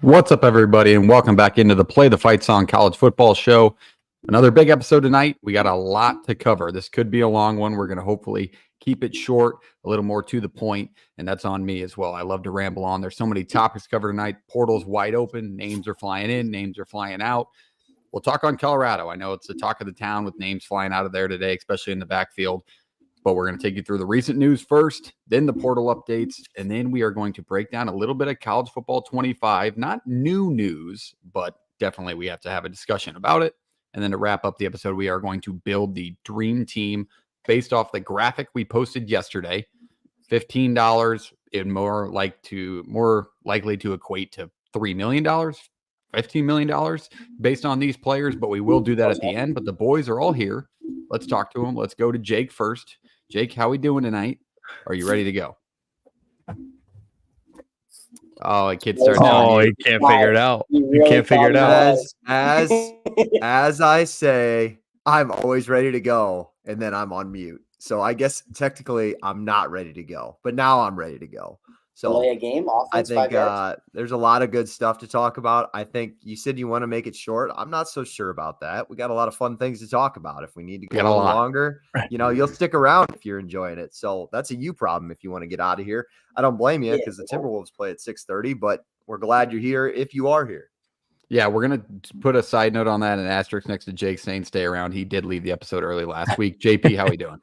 What's up, everybody, and welcome back into the Play the Fight Song College Football Show. Another big episode tonight. We got a lot to cover. This could be a long one. We're going to hopefully keep it short, a little more to the point, and that's on me as well. I love to ramble on. There's so many topics covered tonight. Portal's wide open. Names are flying in. Names are flying out. We'll talk on Colorado. I know it's the talk of the town with names flying out of there today, especially in the backfield. But we're going to take you through the recent news first, then the portal updates, and then we are going to break down a little bit of college football 25. Not new news, but definitely we have to have a discussion about it. And then to wrap up the episode, we are going to build the dream team based off the graphic we posted yesterday. $15 and more likely to equate to $3 million, $15 million based on these players. But we will do that at the end. But the boys are all here. Let's talk to them. Let's go to Jake first. Jake, how we doing tonight? Are you ready to go? Oh, a kid started. Oh, you can't figure it out. You can't figure it out. As I say, I'm always ready to go, and then I'm on mute. So I guess technically I'm not ready to go, but now I'm ready to go. So play a game, offense, I think there's a lot of good stuff to talk about. I think you said you want to make it short. I'm not so sure about that. We got a lot of fun things to talk about. If we need to go a little longer, you'll stick around if you're enjoying it. So that's a you problem if you want to get out of here. I don't blame you because the Timberwolves play at 6:30, but we're glad you're here if you are here. Yeah, we're going to put a side note on that, an asterisk next to Jake saying stay around. He did leave the episode early last week. JP, how we doing?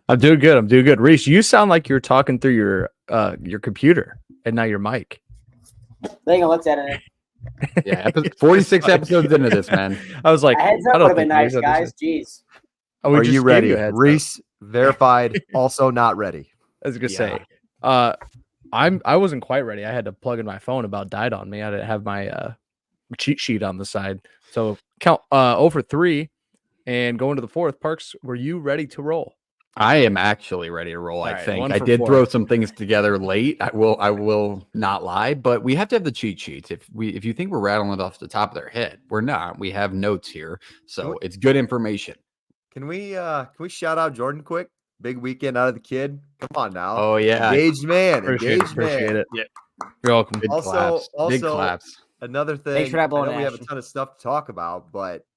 I'm doing good. Reese, you sound like you're talking through your computer and not your mic. They gonna look at it. Yeah, 46 episodes into this, man. I was like, heads up would have been nice, guys. Jeez. Oh, are you ready? Reese verified. Also not ready. I was gonna say, I wasn't quite ready. I had to plug in my phone. About died on me. I didn't have my cheat sheet on the side. So count over 3 and going to the 4th. Parks, were you ready to roll? I am actually ready to roll. I think I did 4. throw some things together late. I will not lie, but we have to have the cheat sheets. If you think we're rattling it off the top of their head, we're not. We have notes here, so it's good information. Can we shout out Jordan quick? Big weekend out of the kid. Come on now. Oh yeah, engaged man. Appreciate it. Yeah, you're welcome. Big claps. Another thing. Thanks for that, I know we have a ton of stuff to talk about,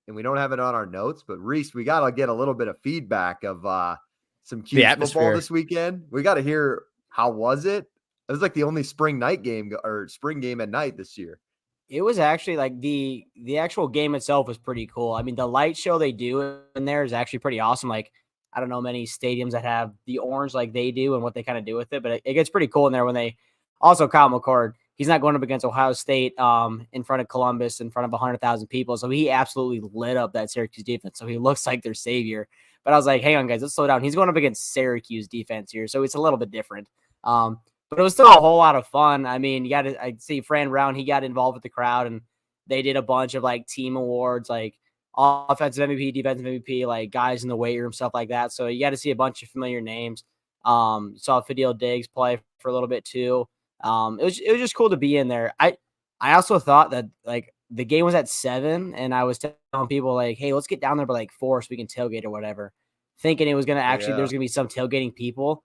and we don't have it on our notes. But Reese, we got to get a little bit of feedback of some cute football this weekend. We got to hear, how was it? It was like the only spring game at night this year. It was actually like the actual game itself was pretty cool. I mean, the light show they do in there is actually pretty awesome. Like, I don't know many stadiums that have the orange like they do and what they kind of do with it, but it gets pretty cool in there when they also Kyle McCord. He's not going up against Ohio State in front of Columbus, in front of 100,000 people. So he absolutely lit up that Syracuse defense. So he looks like their savior. But I was like, hang on, guys, let's slow down. He's going up against Syracuse defense here. So it's a little bit different. But it was still a whole lot of fun. I mean, I see Fran Brown, he got involved with the crowd, and they did a bunch of like team awards, like offensive MVP, defensive MVP, like guys in the weight room, stuff like that. So you got to see a bunch of familiar names. Saw Fidel Diggs play for a little bit too. It was just cool to be in there. I also thought that like the game was at 7, and I was telling people like, hey, let's get down there by like 4 so we can tailgate or whatever, thinking it was going to there's going to be some tailgating people.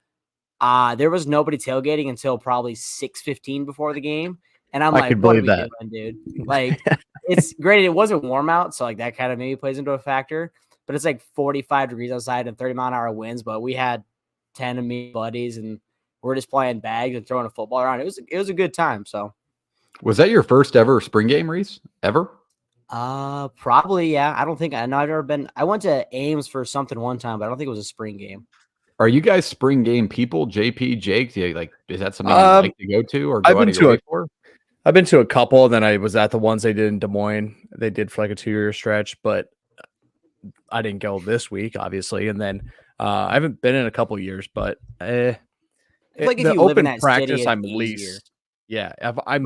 There was nobody tailgating until probably 6:15 before the game. And I'm like, what are we doing, dude? Like, it's great. It wasn't warm out, so like that kind of maybe plays into a factor. But it's like 45 degrees outside and 30-mile-an-hour winds. But we had 10 of me buddies, and we're just playing bags and throwing a football around. It was a good time. So, was that your first ever spring game, Reese? Ever? Probably, yeah. I've never been. I went to Ames for something one time, but I don't think it was a spring game. Are you guys spring game people? JP, Jake, is that something you like to go to or go out of your way for? I've been to a couple, and then I was at the ones they did in Des Moines. They did for like a 2-year stretch, but I didn't go this week, obviously. And then I haven't been in a couple years, but like if you live in that practice, city, I'm easier. least. Yeah, I'm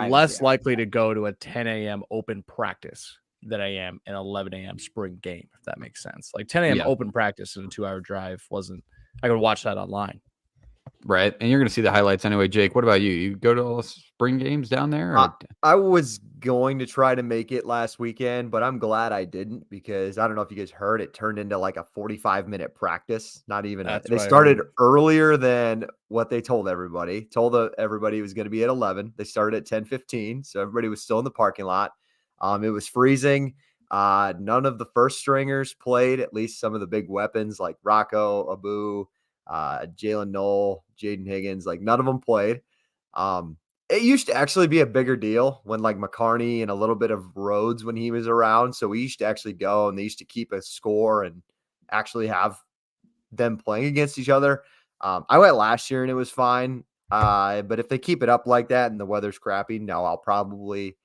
less likely to go to a 10 a.m. open practice than I am an 11 a.m. spring game, if that makes sense. Like 10 a.m. open practice and a 2-hour drive wasn't. I could watch that online. Right. And you're going to see the highlights anyway. Jake, what about you? You go to all the spring games down there? Or? I was going to try to make it last weekend, but I'm glad I didn't because I don't know if you guys heard, it turned into like a 45-minute practice. Not even That's they what I started heard. earlier than what they told everybody. Everybody it was going to be at 11. They started at 10:15, so everybody was still in the parking lot. It was freezing. None of the first stringers played, at least some of the big weapons like Rocco, Abu, Jalen Knoll, Jaden Higgins, like none of them played. It used to actually be a bigger deal when like McCarney and a little bit of Rhodes when he was around. So we used to actually go and they used to keep a score and actually have them playing against each other. I went last year and it was fine. But if they keep it up like that and the weather's crappy, no, I'll probably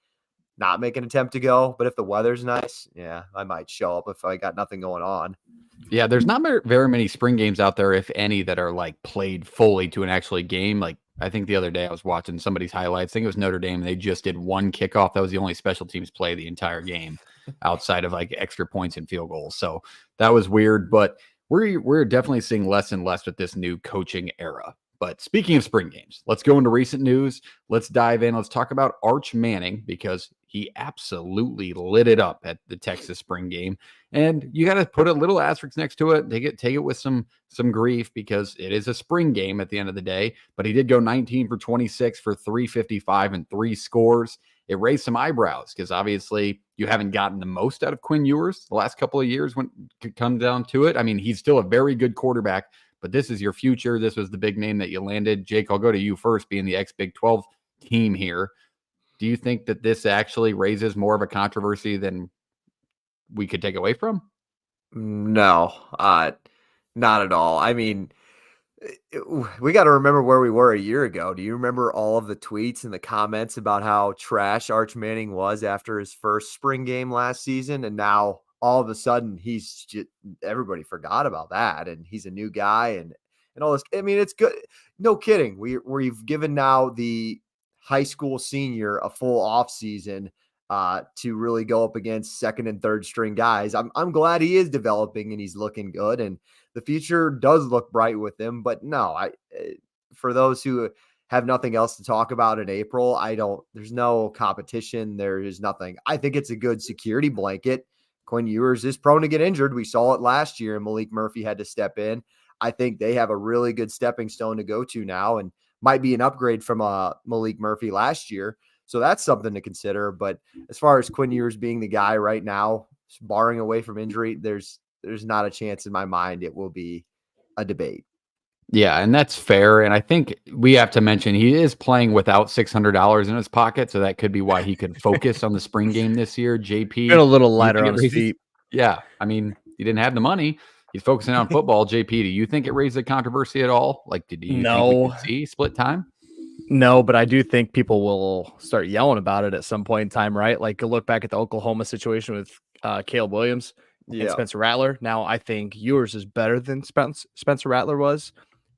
not make an attempt to go. But if the weather's nice, yeah, I might show up if I got nothing going on. Yeah, there's not very many spring games out there, if any, that are like played fully to an actually game. Like I think the other day I was watching somebody's highlights. I think it was Notre Dame. And they just did one kickoff. That was the only special teams play the entire game outside of like extra points and field goals. So that was weird. But we're definitely seeing less and less with this new coaching era. But speaking of spring games, let's go into recent news. Let's dive in. Let's talk about Arch Manning because he absolutely lit it up at the Texas spring game. And you got to put a little asterisk next to it. Take it with some grief because it is a spring game at the end of the day. But he did go 19 for 26 for 355 and 3 scores. It raised some eyebrows because obviously you haven't gotten the most out of Quinn Ewers the last couple of years when it comes down to it. I mean, he's still a very good quarterback, but this is your future. This was the big name that you landed. Jake, I'll go to you first, being the ex-Big 12 team here. Do you think that this actually raises more of a controversy than we could take away from? No, not at all. I mean, we got to remember where we were a year ago. Do you remember all of the tweets and the comments about how trash Arch Manning was after his first spring game last season? And now all of a sudden everybody forgot about that. And he's a new guy and all this. I mean, it's good. No kidding. We've given now the high school senior a full off season to really go up against second and third string guys. I'm glad he is developing and he's looking good and the future does look bright with him. But no, for those who have nothing else to talk about in April, there's no competition. There is nothing. I think it's a good security blanket. Quinn Ewers is prone to get injured. We saw it last year and Malik Murphy had to step in. I think they have a really good stepping stone to go to now and might be an upgrade from Malik Murphy last year. So that's something to consider. But as far as Quinn Ewers being the guy right now, barring away from injury, there's not a chance in my mind it will be a debate. Yeah, and that's fair. And I think we have to mention he is playing without $600 in his pocket, so that could be why he could focus on the spring game this year. JP, been a little lighter on his feet. Yeah, I mean, he didn't have the money. He's focusing on football. JP, do you think it raised a controversy at all? Like, did you think we could see split time? No, but I do think people will start yelling about it at some point in time, right? Like, look back at the Oklahoma situation with Caleb Williams and Spencer Rattler. Now, I think Ewers is better than Spencer Rattler was.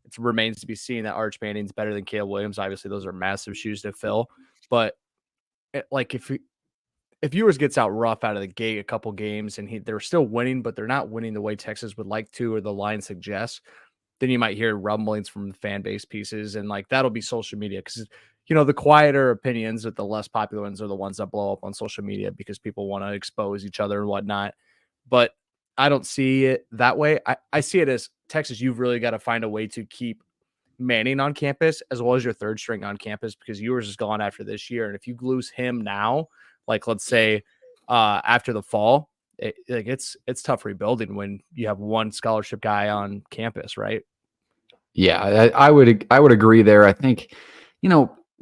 It remains to be seen that Arch Manning's better than Caleb Williams. Obviously, those are massive shoes to fill. But if Ewers gets out rough out of the gate a couple games and they're still winning, but they're not winning the way Texas would like to or the line suggests, then you might hear rumblings from the fan base pieces. And like that'll be social media because, the quieter opinions with the less popular ones are the ones that blow up on social media because people want to expose each other and whatnot. But I don't see it that way. I see it as Texas, you've really got to find a way to keep Manning on campus as well as your third string on campus because Ewers is gone after this year. And if you lose him now, like let's say after the fall, it's tough rebuilding when you have one scholarship guy on campus, right? Yeah, I would agree there. I think,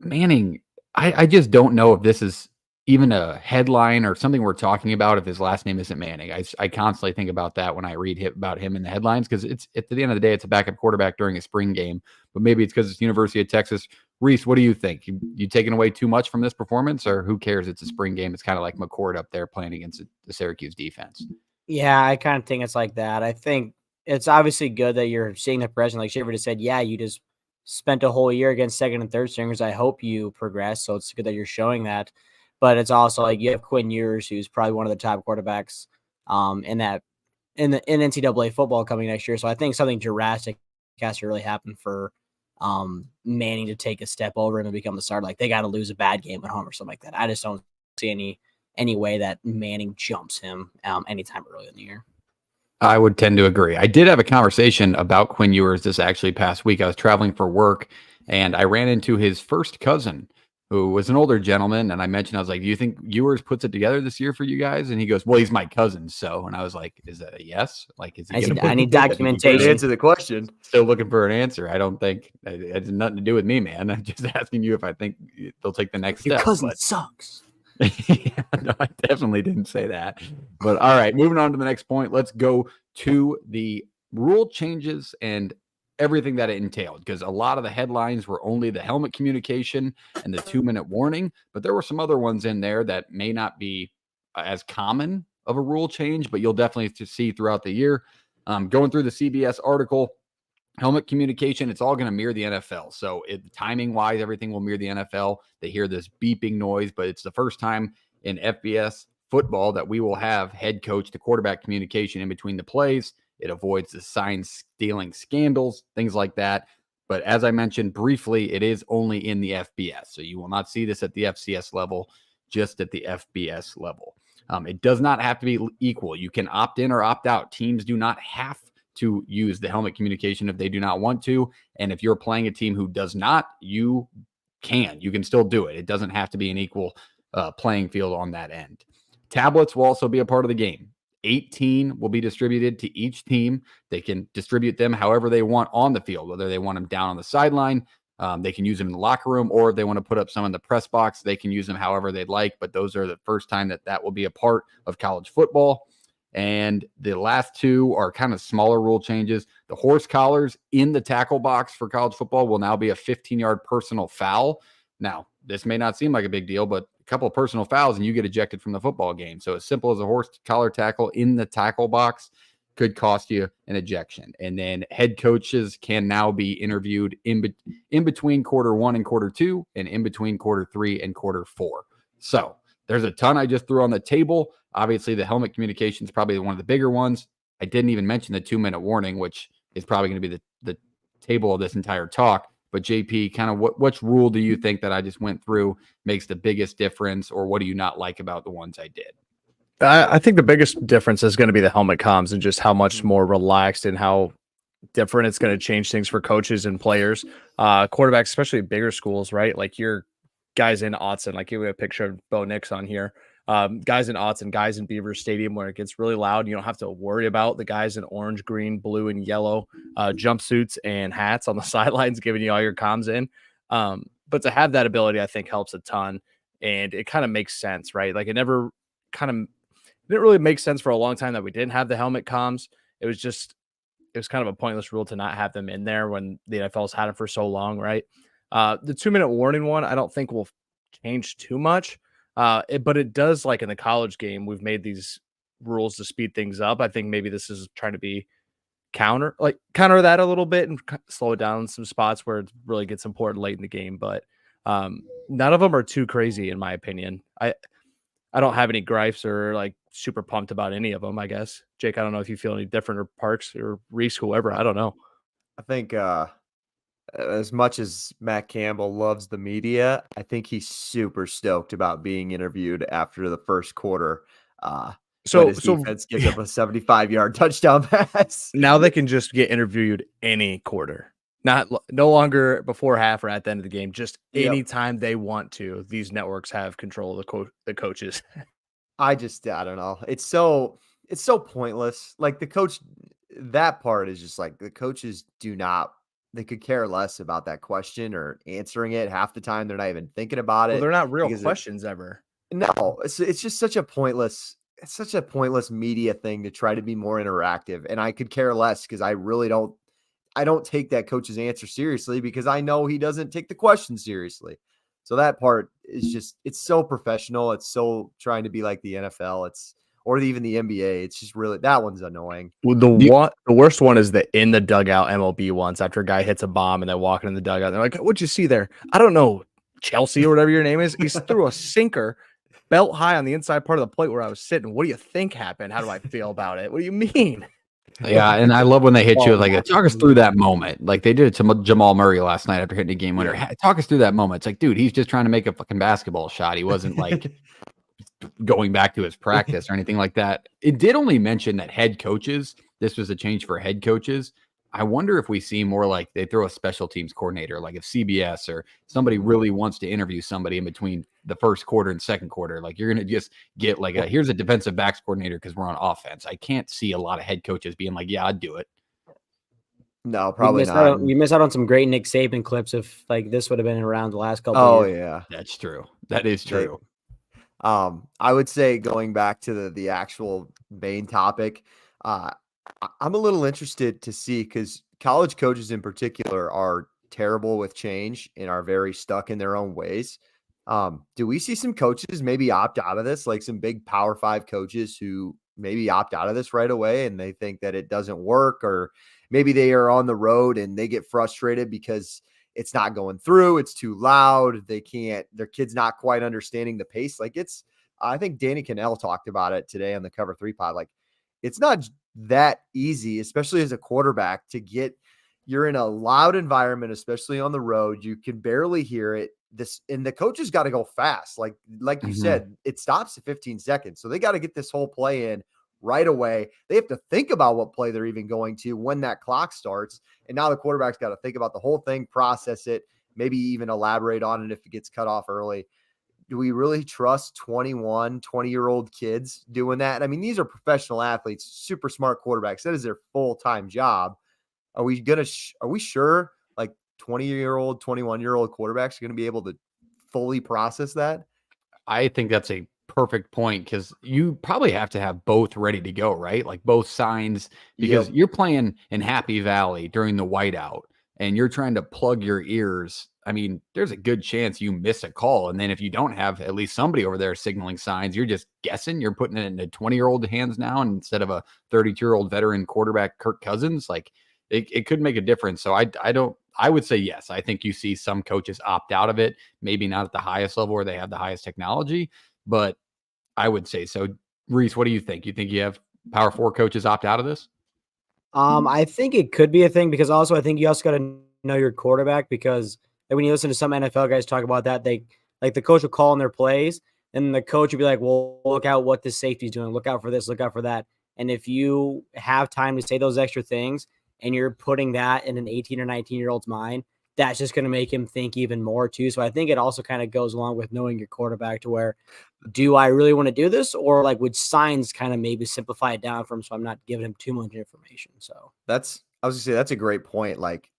Manning, I just don't know if this is even a headline or something we're talking about if his last name isn't Manning. I constantly think about that when I read about him in the headlines because it's at the end of the day, it's a backup quarterback during a spring game, but maybe it's because it's University of Texas. Reese, what do you think? You taking away too much from this performance or who cares? It's a spring game. It's kind of like McCord up there playing against the Syracuse defense. Yeah, I kind of think it's like that. I think it's obviously good that you're seeing the progression. Like Shiver just said, yeah, you just spent a whole year against second and third stringers. I hope you progress. So it's good that you're showing that. But it's also like you have Quinn Ewers, who's probably one of the top quarterbacks in NCAA football coming next year. So I think something drastic has to really happen for Manning to take a step over him and become the starter. Like they got to lose a bad game at home or something like that. I just don't see any way that Manning jumps him anytime early in the year. I would tend to agree. I did have a conversation about Quinn Ewers this actually past week. I was traveling for work and I ran into his first cousin who was an older gentleman. And I mentioned, I was like, do you think Ewers puts it together this year for you guys? And he goes, well, he's my cousin. So, and I was like, is that a yes? Like, is he I need documentation. Answer the question. Still looking for an answer. I don't think it has nothing to do with me, man. I'm just asking you if I think they'll take the next Your step. cousin sucks. Yeah, no, I definitely didn't say that. But all right, moving on to the next point. Let's go to the rule changes and everything that it entailed, because a lot of the headlines were only the helmet communication and the 2-minute warning, but there were some other ones in there that may not be as common of a rule change, but you'll definitely see throughout the year. Going through the CBS article, helmet communication, it's all going to mirror the NFL. So timing wise, everything will mirror the NFL. They hear this beeping noise, but it's the first time in FBS football that we will have head coach to quarterback communication in between the plays. It avoids the sign stealing scandals, things like that. But as I mentioned briefly, it is only in the FBS. So you will not see this at the FCS level, just at the FBS level. It does not have to be equal. You can opt in or opt out. Teams do not have to use the helmet communication if they do not want to. And if you're playing a team who does not, you can still do it. It doesn't have to be an equal playing field on that end. Tablets will also be a part of the game. 18 will be distributed to each team. They can distribute them however they want on the field, whether they want them down on the sideline, they can use them in the locker room, or if they want to put up some in the press box, they can use them however they'd like. But those are the first time that will be a part of college football. And the last two are kind of smaller rule changes. The horse collars in the tackle box for college football will now be a 15-yard personal foul. Now, this may not seem like a big deal, but a couple of personal fouls and you get ejected from the football game. So as simple as a horse collar tackle in the tackle box could cost you an ejection. And then head coaches can now be interviewed in between quarter 1 and quarter 2 and in between quarter 3 and quarter 4. So there's a ton I just threw on the table. Obviously, the helmet communication is probably one of the bigger ones. I didn't even mention the 2-minute warning, which is probably going to be the table of this entire talk. But JP, kind of which rule do you think that I just went through makes the biggest difference, or what do you not like about the ones I did? I think the biggest difference is going to be the helmet comms and just how much more relaxed and how different it's going to change things for coaches and players, quarterbacks, especially bigger schools, right? Like your guys in Autzen, like you have a picture of Bo Nix on here. Guys in Autzen, guys in Beaver Stadium, where it gets really loud. You don't have to worry about the guys in orange, green, blue, and yellow jumpsuits and hats on the sidelines giving you all your comms in. But to have that ability, I think helps a ton. And it kind of makes sense, right? Like it didn't really make sense for a long time that we didn't have the helmet comms. It was kind of a pointless rule to not have them in there when the NFL's had them for so long, right? The 2-minute warning one, I don't think will change too much. But it does, like in the college game, we've made these rules to speed things up. I think maybe this is trying to be counter that a little bit and slow it down in some spots where it really gets important late in the game. But none of them are too crazy, in my opinion. I don't have any gripes or like super pumped about any of them, I guess. Jake, I don't know if you feel any different, or Parks or Reese, whoever. I don't know. I think as much as Matt Campbell loves the media, I think he's super stoked about being interviewed after the first quarter. So his defense gives up a 75-yard touchdown pass. Now they can just get interviewed any quarter, no longer before half or at the end of the game. Just anytime they want to. These networks have control of the coaches. I don't know. It's so pointless. Like the coach, that part is just like the coaches they could care less about that question or answering it. Half the time they're not even thinking about it. Well, they're not real questions ever. No, it's just such a pointless media thing to try to be more interactive. And I could care less because I don't take that coach's answer seriously because I know he doesn't take the question seriously. So that part is it's so professional. It's so trying to be like the NFL. Or even the NBA. It's just really, that one's annoying. Well, the worst one is the in the dugout MLB ones after a guy hits a bomb and they're walking in the dugout. They're like, what'd you see there? I don't know, Chelsea or whatever your name is. He threw a sinker belt high on the inside part of the plate where I was sitting. What do you think happened? How do I feel about it? What do you mean? Yeah, and I love when they hit you with Oh, like, talk us through that moment. Like they did it to Jamal Murray last night after hitting a game winner. Talk us through that moment. It's like, dude, he's just trying to make a fucking basketball shot. He wasn't like going back to his practice or anything like that. It did only mention that head coaches, this was a change for head coaches. I wonder if we see more like they throw a special teams coordinator, like if CBS or somebody really wants to interview somebody in between the first quarter and second quarter, like you're going to just get like here's a defensive backs coordinator because we're on offense. I can't see a lot of head coaches being like, yeah, I'd do it. No, probably not. We missed out on some great Nick Saban clips if like this would have been around the last couple Oh years. yeah, that's true. That is true. I would say going back to the actual main topic, I'm a little interested to see because college coaches in particular are terrible with change and are very stuck in their own ways. Do we see some coaches maybe opt out of this, like some big Power 5 coaches who maybe opt out of this right away and they think that it doesn't work, or maybe they are on the road and they get frustrated because it's not going through. It's too loud. They can't, their kid's not quite understanding the pace. Like I think Danny Cannell talked about it today on the Cover 3 pod. Like it's not that easy, especially as a quarterback, to get, you're in a loud environment, especially on the road. You can barely hear it. And the coaches got to go fast. Like you said, it stops at 15 seconds. So they got to get this whole play in right away. They have to think about what play they're even going to when that clock starts. And now the quarterback's got to think about the whole thing, process it, maybe even elaborate on it if it gets cut off early. Do we really trust 20-year-old kids doing that? I mean, these are professional athletes, super smart quarterbacks. That is their full-time job. Are we sure like 20-year-old, 21-year-old quarterbacks are going to be able to fully process that? I think that's a perfect point because you probably have to have both ready to go, right? Like both signs, because you're playing in Happy Valley during the whiteout and you're trying to plug your ears. I mean, there's a good chance you miss a call. And then if you don't have at least somebody over there signaling signs, you're just guessing. You're putting it in a 20-year-old hands now instead of a 32-year-old veteran quarterback, Kirk Cousins. Like it could make a difference. So I would say yes. I think you see some coaches opt out of it, maybe not at the highest level where they have the highest technology, but I would say so. Reese, what do you think? You think you have Power 4 coaches opt out of this? I think it could be a thing because also I think you also got to know your quarterback because when you listen to some NFL guys talk about that, they like the coach will call in their plays and the coach will be like, well, look out what this safety is doing. Look out for this, look out for that. And if you have time to say those extra things and you're putting that in an 18 or 19-year-old's mind, that's just going to make him think even more too. So I think it also kind of goes along with knowing your quarterback to where, do I really want to do this? Or like would signs kind of maybe simplify it down for him so I'm not giving him too much information. So I was gonna say, that's a great point. Like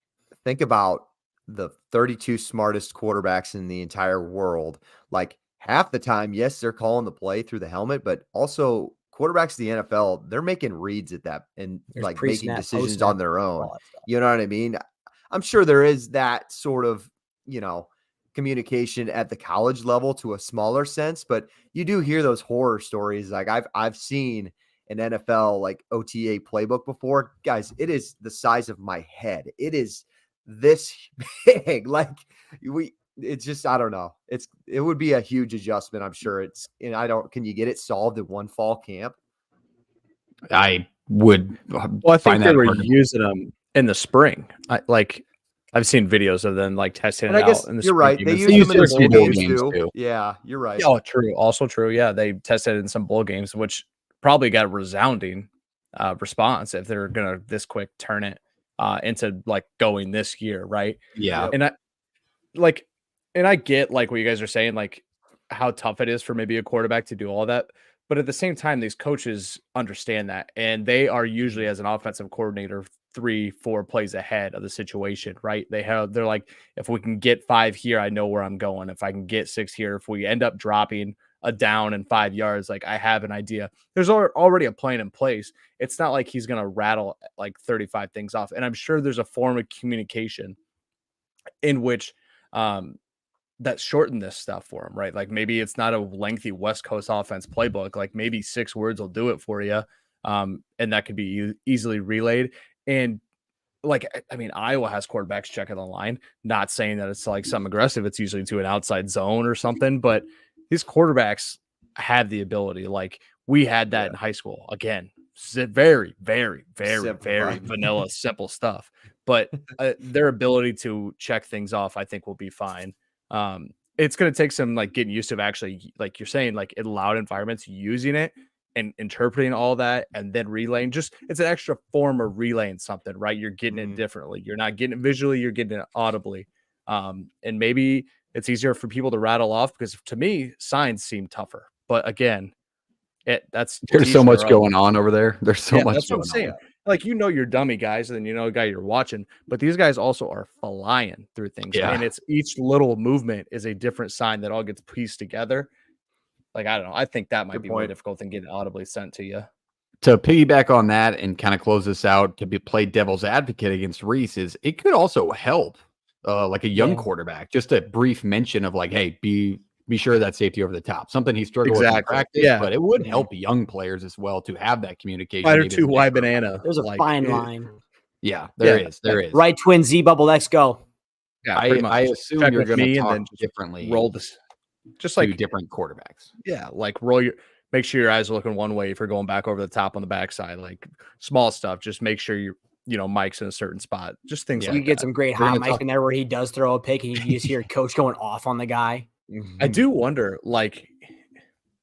think about the 32 smartest quarterbacks in the entire world. Like half the time, yes, they're calling the play through the helmet, but also quarterbacks in the NFL, they're making reads at that and there's like pre-snap, making decisions post-snap, on their own. all that stuff. You know what I mean? I'm sure there is that sort of, communication at the college level to a smaller sense, but you do hear those horror stories. Like I've seen an NFL like OTA playbook before. Guys, it is the size of my head. It is this big. Like it's just, I don't know. It would be a huge adjustment. I'm sure can you get it solved in one fall camp? I would. Well, I think they were using them in the spring. I've seen videos of them like testing it out in the spring. You're right. They use them in the bowl games too. Yeah, you're right. Oh, true. Also true. Yeah, they tested it in some bowl games, which probably got a resounding response if they're gonna this quick turn it into like going this year, right? Yeah. And I get like what you guys are saying, like how tough it is for maybe a quarterback to do all that. But at the same time, these coaches understand that, and they are usually, as an offensive coordinator, 3-4 plays ahead of the situation, right? They're like, if we can get 5 here, I know where I'm going. If I can get 6 here, if we end up dropping a down in 5 yards, like I have an idea. There's already a plan in place. It's not like he's going to rattle like 35 things off. And I'm sure there's a form of communication in which that shortened this stuff for him, right? Like maybe it's not a lengthy West Coast offense playbook. Like maybe 6 words will do it for you. And that could be easily relayed. And like, I mean, Iowa has quarterbacks checking the line, not saying that it's like some aggressive. It's usually to an outside zone or something, but these quarterbacks have the ability. Like we had that in high school. Again, very, very, very, very Simplified. vanilla, simple stuff. But their ability to check things off, I think, will be fine. It's going to take some like getting used to actually, like you're saying, like in loud environments, using it and interpreting all that, and then relaying. Just it's an extra form of relaying something, right? You're getting it differently. You're not getting it visually. You're getting it audibly. And maybe it's easier for people to rattle off because to me, signs seem tougher. But again, that's There's to so each much their own. going on over there. There's so much That's what going I'm saying. on. Like, you're dummy guys, and then a guy you're watching, but these guys also are flying through things. Yeah. And it's each little movement is a different sign that all gets pieced together. Like, I don't know. I think that might Good be more point. difficult than getting audibly sent to you. To piggyback on that and kind of close this out, to play devil's advocate against Reese, is it could also help like a young quarterback. Just a brief mention of like, hey, be sure that safety over the top. Something he struggled with in Exactly. practice, Yeah. but it would help young players as well to have that communication. Fighter maybe as 2 an Y extra- banana. There's a like, fine line. Yeah, there is. Right twin Z bubble. Let's go. Yeah, pretty much. I assume Check you're with going me to and talk then just differently. roll this. Just to like different quarterbacks. Yeah, like make sure your eyes are looking one way if you're going back over the top on the backside. Like small stuff. Just make sure Mike's in a certain spot. Just things You like get that. some great We're hot gonna mics talk- in there where he does throw a pick and you just hear coach going off on the guy. I do wonder, like,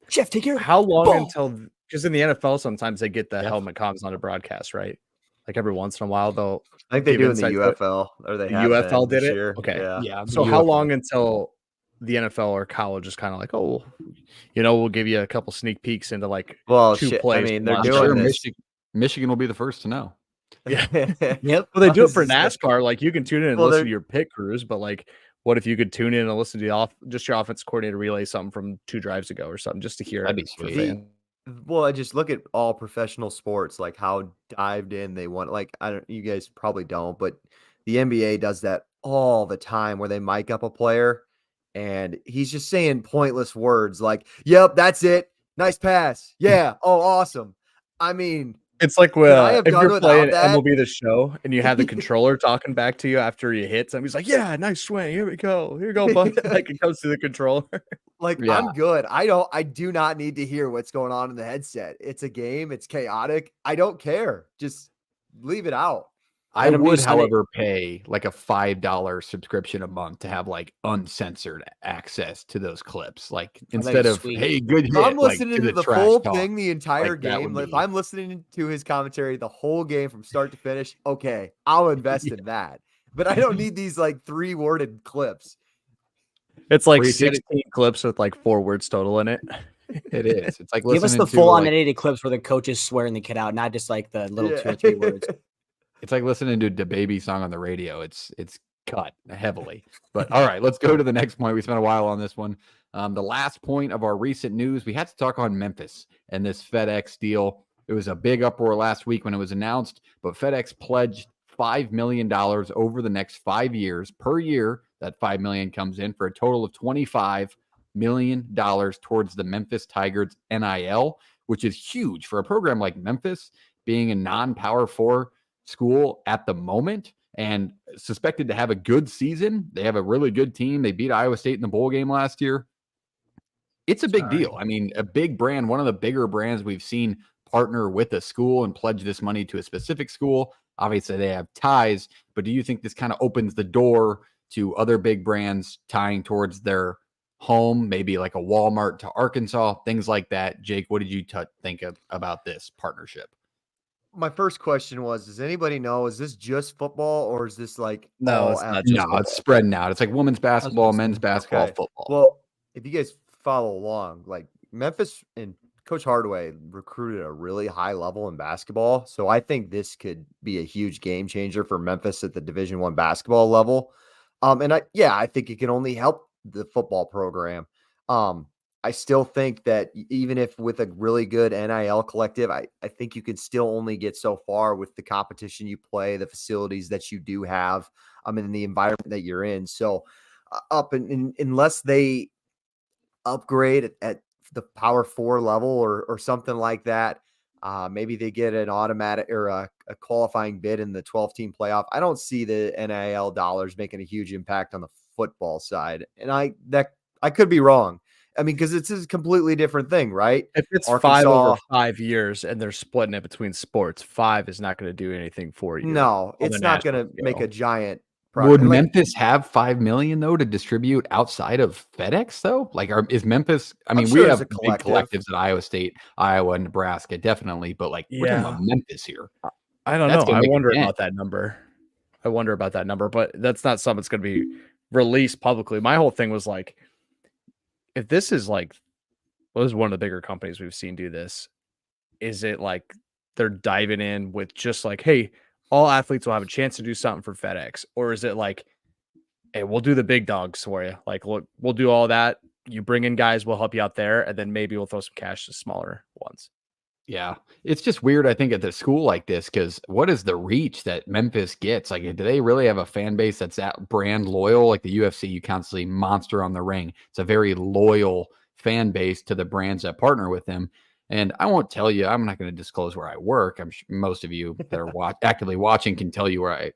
Jeff, take care. how long ball. until, because in the NFL sometimes they get the helmet comms on a broadcast, right? Like every once in a while they'll I think they give do in the insight to it. UFL, or they The have UFL been did this it? year. Okay. Yeah. So how long until the NFL or college is kind of like, oh, we'll give you a couple sneak peeks into like Well, two shit, plays. I mean, they're I'm doing sure this. Michigan will be the first to know. Yeah. Yep. Well, they do it for I was just NASCAR. Like you can tune in and Well, listen they're- to your pit crews, but like, what if you could tune in and listen to just your offense coordinator relay something from 2 drives ago or something, just to hear That'd it be for sweet. fans. Well, I just look at all professional sports, like how dived in they want. Like, you guys probably don't, but the NBA does that all the time where they mic up a player and he's just saying pointless words like, yep, that's it. Nice pass. Yeah. Oh, awesome. I mean, It's like Could I have if done you're without playing that? MLB The Show and you have the controller talking back to you after you hit something. He's like, "Yeah, nice swing. Here we go. Here you go, bud." Like it comes to the controller. like Yeah. I'm good. I do not need to hear what's going on in the headset. It's a game. It's chaotic. I don't care. Just leave it out. I Adam, would, you said it- however, pay like a $5 subscription a month to have like uncensored access to those clips. Like instead of, sweet. hey, good hit. If I'm like, listening to the trash full talk. thing the entire Like, that game, would if be- I'm listening to his commentary the whole game from start to finish, okay, I'll invest in that. But I don't need these like 3-worded clips. It's like Where you said it- 16 clips with like 4 words total in it. It is. It's like Give us listening the to, full like, unedited clips where the coach is swearing the kid out, not just like the little 2 or Yeah. 3 words. it's like listening to the baby song on the radio. It's cut heavily. But all right, let's go to the next point. We spent a while on this one. The last point of our recent news, we had to talk on Memphis and this FedEx deal. It was a big uproar last week when it was announced, but FedEx pledged $5 million over the next 5 years. Per year, that $5 million comes in for a total of $25 million towards the Memphis Tigers NIL, which is huge for a program like Memphis, being a non-Power 4 school at the moment and suspected to have a good season. They have a really good team. They beat Iowa State in the bowl game last year. It's a big deal. I mean, a big brand, one of the bigger brands we've seen partner with a school and pledge this money to a specific school. Obviously, they have ties, but do you think this kind of opens the door to other big brands tying towards their home, maybe like a Walmart to Arkansas, things like that? Jake, what did you think about this partnership? My first question was, does anybody know, is this just football or is this like No, all it's not athletes? just No, it's spreading out. It's like women's basketball, say, men's basketball, okay. football. Well, if you guys follow along, like Memphis and Coach Hardaway recruited a really high level in basketball. So I think this could be a huge game changer for Memphis at the Division I basketball level. And I think it can only help the football program. I still think that even if with a really good NIL collective, I think you can still only get so far with the competition you play, the facilities that you do have, and the environment that you're in. So unless they upgrade at the Power 4 level or something like that, maybe they get an automatic or a qualifying bid in the 12-team playoff. I don't see the NIL dollars making a huge impact on the football side. And I could be wrong. I mean, because it's a completely different thing, right? If it's 5 Arkansas- over 5 years and they're splitting it between sports, 5 is not going to do anything for you. No, on the it's not going national to make scale. a giant. Would and, like, Memphis have 5 million though to distribute outside of FedEx though? Like, is Memphis? I I'm mean, sure we there's have a big collective. collectives at Iowa State, Iowa, and Nebraska, definitely. But like, we're talking about Memphis here. I don't That's know. gonna I make a wonder dent. about that number. But that's not something that's going to be released publicly. My whole thing was like, if this is like, well, this is one of the bigger companies we've seen do this. Is it like they're diving in with just like, hey, all athletes will have a chance to do something for FedEx? Or is it like, hey, we'll do the big dogs for you. Like, we'll do all that. You bring in guys, we'll help you out there. And then maybe we'll throw some cash to smaller ones. Yeah, it's just weird, I think, at the school like this, because what is the reach that Memphis gets? Like, do they really have a fan base that's that brand loyal? Like the UFC, you constantly monster on the ring. It's a very loyal fan base to the brands that partner with them. And I won't tell you, I'm not going to disclose where I work. I'm sure most of you that are actively watching can tell you where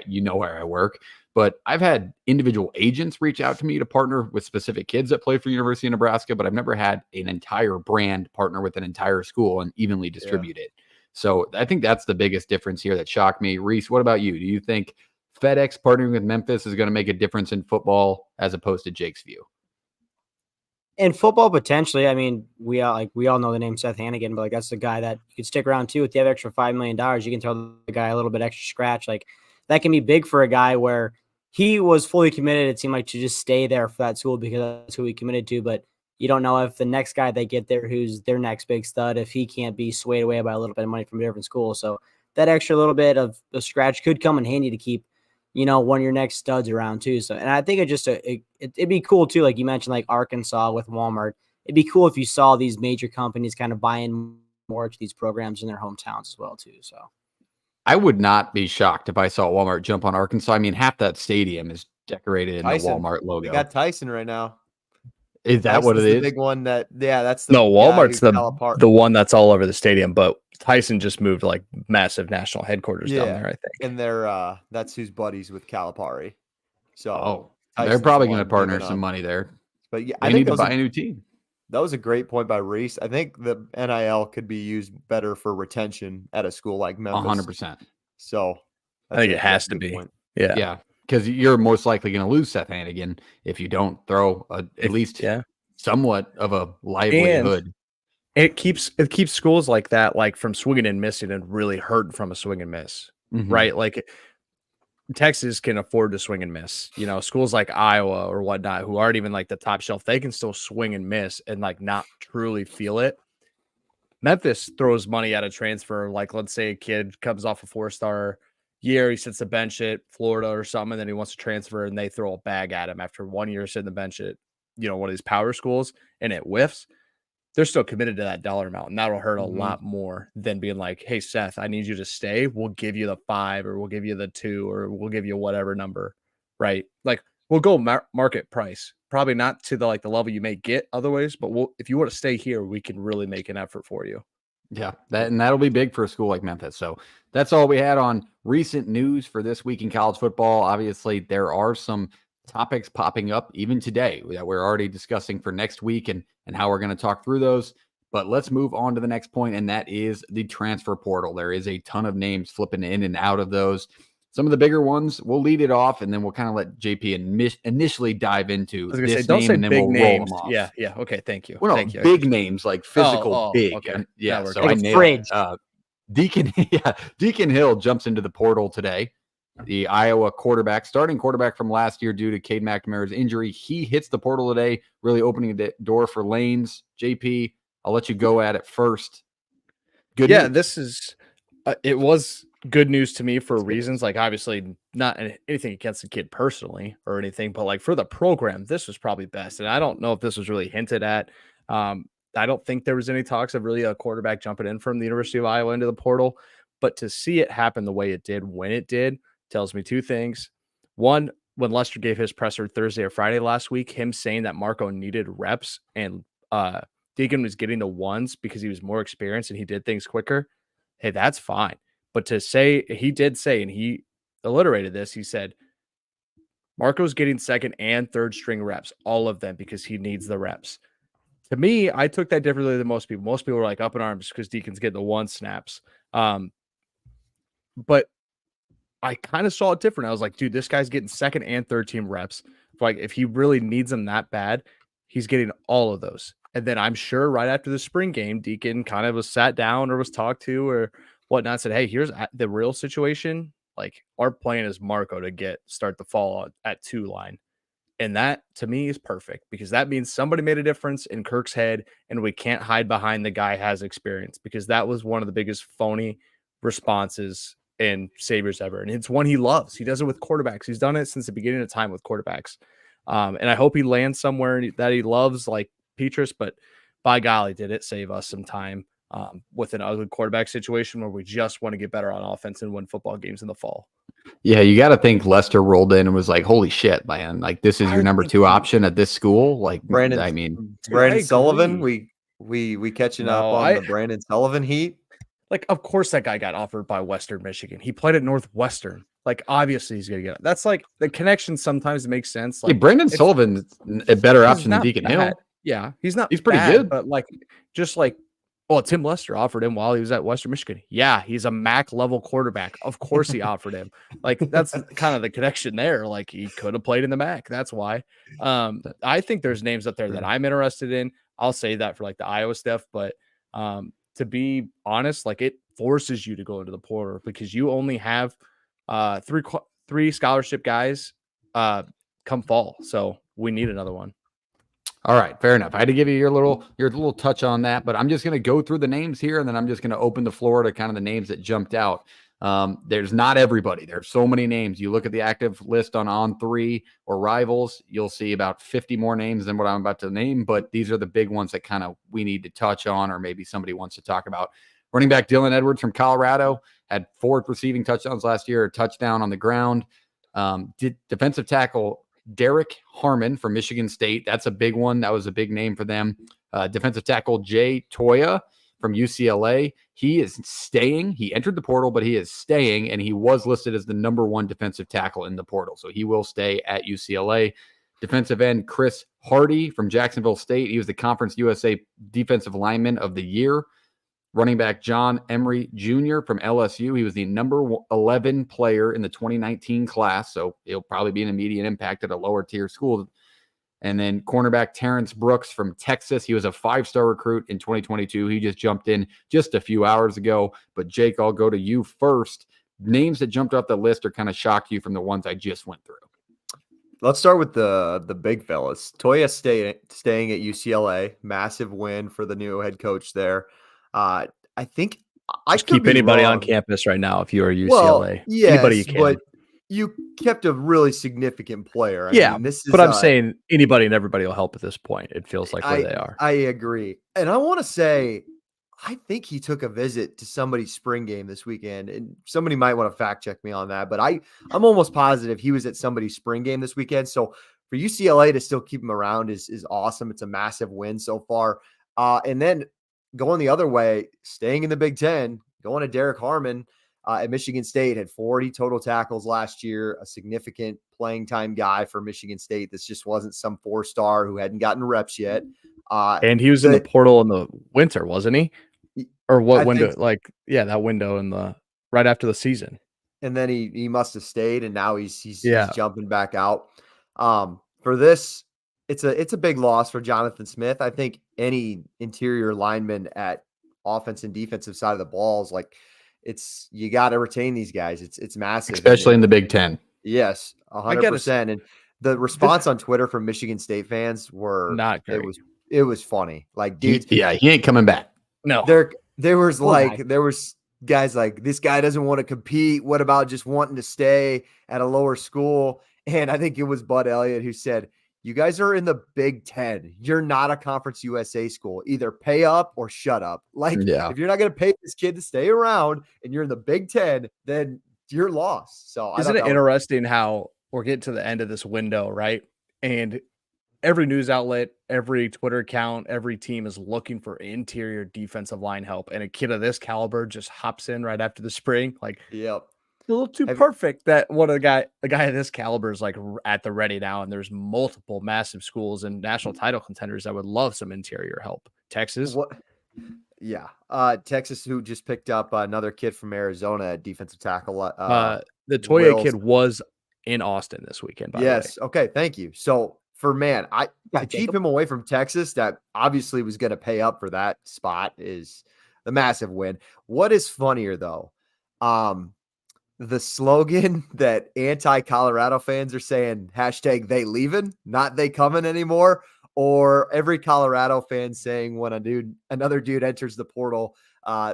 you know where I work. But I've had individual agents reach out to me to partner with specific kids that play for University of Nebraska, but I've never had an entire brand partner with an entire school and evenly distribute it. So I think that's the biggest difference here that shocked me. Reese, what about you? Do you think FedEx partnering with Memphis is going to make a difference in football as opposed to Jake's view? In football, potentially. I mean, we all know the name Seth Hannigan, but like that's the guy that you could stick around too. With the other extra $5 million, you can throw the guy a little bit extra scratch. Like that can be big for a guy where he was fully committed. It seemed like to just stay there for that school because that's who he committed to. But you don't know if the next guy they get there, who's their next big stud, if he can't be swayed away by a little bit of money from a different school. So that extra little bit of the scratch could come in handy to keep, one of your next studs around too. So, and I think it'd be cool too. Like you mentioned, like Arkansas with Walmart, it'd be cool if you saw these major companies kind of buying more to these programs in their hometowns as well too. So I would not be shocked if I saw Walmart jump on Arkansas. I mean, half that stadium is decorated in the Walmart logo. We got Tyson right now. Is that Tyson's what it the is? big one that's the No, Walmart's guy who fell apart. the one that's all over the stadium, but Tyson just moved like massive national headquarters down there, I think. And they're that's who's buddies with Calipari. So they're Tyson's probably the going to one partner moving some up. money there. But yeah, They I need think to buy a new team. that was a great point by Reese. I think the NIL could be used better for retention at a school like Memphis. 100%. So I think it has to be. Point. Yeah. Because you're most likely going to lose Seth Hannigan if you don't throw at least somewhat of a livelihood. And it keeps schools like that, like from swinging and missing and really hurting from a swing and miss, right? Like Texas can afford to swing and miss. Schools like Iowa or whatnot, who aren't even like the top shelf, they can still swing and miss and like not truly feel it. Memphis throws money at a transfer. Like, let's say a kid comes off a 4-star year, he sits the bench at Florida or something, and then he wants to transfer, and they throw a bag at him after 1 year sitting the bench at, one of these power schools, and it whiffs. They're still committed to that dollar amount, and that'll hurt a lot more than being like, hey, Seth, I need you to stay. We'll give you the 5, or we'll give you the 2, or we'll give you whatever number, right? Like, we'll go market price. Probably not to the level you may get otherwise, but if you want to stay here, we can really make an effort for you. Yeah, that'll be big for a school like Memphis. So that's all we had on recent news for this week in college football. Obviously, there are some topics popping up even today that we're already discussing for next week and how we're going to talk through those. But let's move on to the next point, and that is the transfer portal. There is a ton of names flipping in and out of those. Some of the bigger ones, we'll lead it off, and then we'll kind of let JP initially dive into this name, and then we'll roll them off. Yeah. Okay. Thank you. Well, Thank you. big names like physical big. Okay. Yeah. So like a fridge. Deacon Hill jumps into the portal today. The Iowa starting quarterback from last year due to Cade McNamara's injury. He hits the portal today, really opening the door for lanes. JP, I'll let you go at it first. Good news. This is it was good news to me for reasons like obviously not anything against the kid personally or anything, but like for the program, this was probably best. And I don't know if this was really hinted at. I don't think there was any talks of really a quarterback jumping in from the University of Iowa into the portal, but to see it happen the way it did when it did tells me two things. One, when Lester gave his presser Thursday or Friday last week, him saying that Marco needed reps and Deacon was getting the ones because he was more experienced and he did things quicker. Hey, that's fine. But to say, he did say, and he alliterated this, he said, Marco's getting second and third string reps, all of them, because he needs the reps. To me, I took that differently than most people. Most people were like up in arms because Deacon's getting the 1 snaps. But I kind of saw it different. I was like, dude, this guy's getting second and third team reps. Like, if he really needs them that bad, he's getting all of those. And then I'm sure right after the spring game, Deacon kind of was sat down or was talked to or whatnot, said, hey, here's the real situation. Like, our plan is Marco to start the fall at 2 line. And that to me is perfect because that means somebody made a difference in Kirk's head, and we can't hide behind the guy has experience, because that was one of the biggest phony responses in Sabres ever. And it's one he loves. He does it with quarterbacks. He's done it since the beginning of time with quarterbacks. And I hope he lands somewhere that he loves, like Petrus, but by golly, did it save us some time with an ugly quarterback situation where we just want to get better on offense and win football games in the fall. Yeah, you got to think Lester rolled in and was like, holy shit, man. Like, this is your number 2 option at this school. Like, Brandon Sullivan. We catching up on the Brandon Sullivan heat. Like, of course that guy got offered by Western Michigan. He played at Northwestern. Like, obviously he's gonna get it. That's like the connection sometimes makes sense. Like, Brandon Sullivan's a better option than Deacon Hill. Yeah, he's pretty good. But like, just like, well, Tim Lester offered him while he was at Western Michigan. Yeah, he's a MAC level quarterback. Of course he offered him. Like, that's kind of the connection there. Like, he could have played in the MAC. That's why. I think there's names up there that I'm interested in. I'll say that for like the Iowa stuff, but to be honest, like, it forces you to go into the portal because you only have three scholarship guys come fall. So we need another one. All right, fair enough. I had to give you your little touch on that, but I'm just going to go through the names here, and then I'm just going to open the floor to kind of the names that jumped out. There's not everybody. There's so many names. You look at the active list on On3 or Rivals, you'll see about 50 more names than what I'm about to name, but these are the big ones that kind of we need to touch on, or maybe somebody wants to talk about. Running back Dylan Edwards from Colorado had 4 receiving touchdowns last year, a touchdown on the ground. Defensive tackle Derek Harmon from Michigan State. That's a big one. That was a big name for them. Defensive tackle Jay Toya from UCLA. He is staying. He entered the portal, but he is staying, and he was listed as the number 1 defensive tackle in the portal. So he will stay at UCLA. Defensive end Chris Hardy from Jacksonville State. He was the Conference USA Defensive Lineman of the Year. Running back John Emery Jr. from LSU. He was the number 11 player in the 2019 class, so he'll probably be an immediate impact at a lower tier school. And then cornerback Terrence Brooks from Texas. He was a 5-star recruit in 2022. He just jumped in just a few hours ago. But Jake, I'll go to you first. Names that jumped off the list or kind of shocked you from the ones I just went through. Let's start with the big fellas. Toya staying at UCLA. Massive win for the new head coach there. I think I just keep anybody on campus right now if you are UCLA. Well, yes, anybody you can. But you kept a really significant player. I mean, this is, but I'm saying anybody and everybody will help at this point. It feels like where they are. I agree. And I want to say, I think he took a visit to somebody's spring game this weekend. And somebody might want to fact check me on that. But I'm almost positive he was at somebody's spring game this weekend. So for UCLA to still keep him around is awesome. It's a massive win so far. And then going the other way, staying in the Big Ten, going to Derek Harmon at Michigan State, had 40 total tackles last year, a significant playing time guy for Michigan State. This just wasn't some 4-star who hadn't gotten reps yet. And he was in the portal in the winter, wasn't he? Or what window? That window in the right after the season. And then he must have stayed, and now he's jumping back out. For this, it's a big loss for Jonathan Smith. I think any interior lineman at offense and defensive side of the ball is like, you got to retain these guys. It's massive, especially in the Big Ten. Yes, 100%. And the response on Twitter from Michigan State fans were not great. It was funny. Like, dude, he ain't coming back. No, there was guys like, this guy doesn't want to compete. What about just wanting to stay at a lower school? And I think it was Bud Elliott who said, you guys are in the Big Ten. You're not a Conference USA school. Either pay up or shut up. Like, if you're not going to pay this kid to stay around and you're in the Big Ten, then you're lost. So isn't it interesting how we're getting to the end of this window, right? And every news outlet, every Twitter account, every team is looking for interior defensive line help. And a kid of this caliber just hops in right after the spring. Like, yep. a little too perfect that a guy of this caliber is like at the ready now, and there's multiple massive schools and national title contenders that would love some interior help. Texas. What? Yeah. Texas, who just picked up another kid from Arizona at defensive tackle. The Toya kid was in Austin this weekend, by the way. Yes. Okay. Thank you. So to keep him away from Texas, that obviously was going to pay up for that spot, is the massive win. What is funnier though? The slogan that anti-Colorado fans are saying, hashtag they leaving, not they coming anymore, or every Colorado fan saying when another dude enters the portal,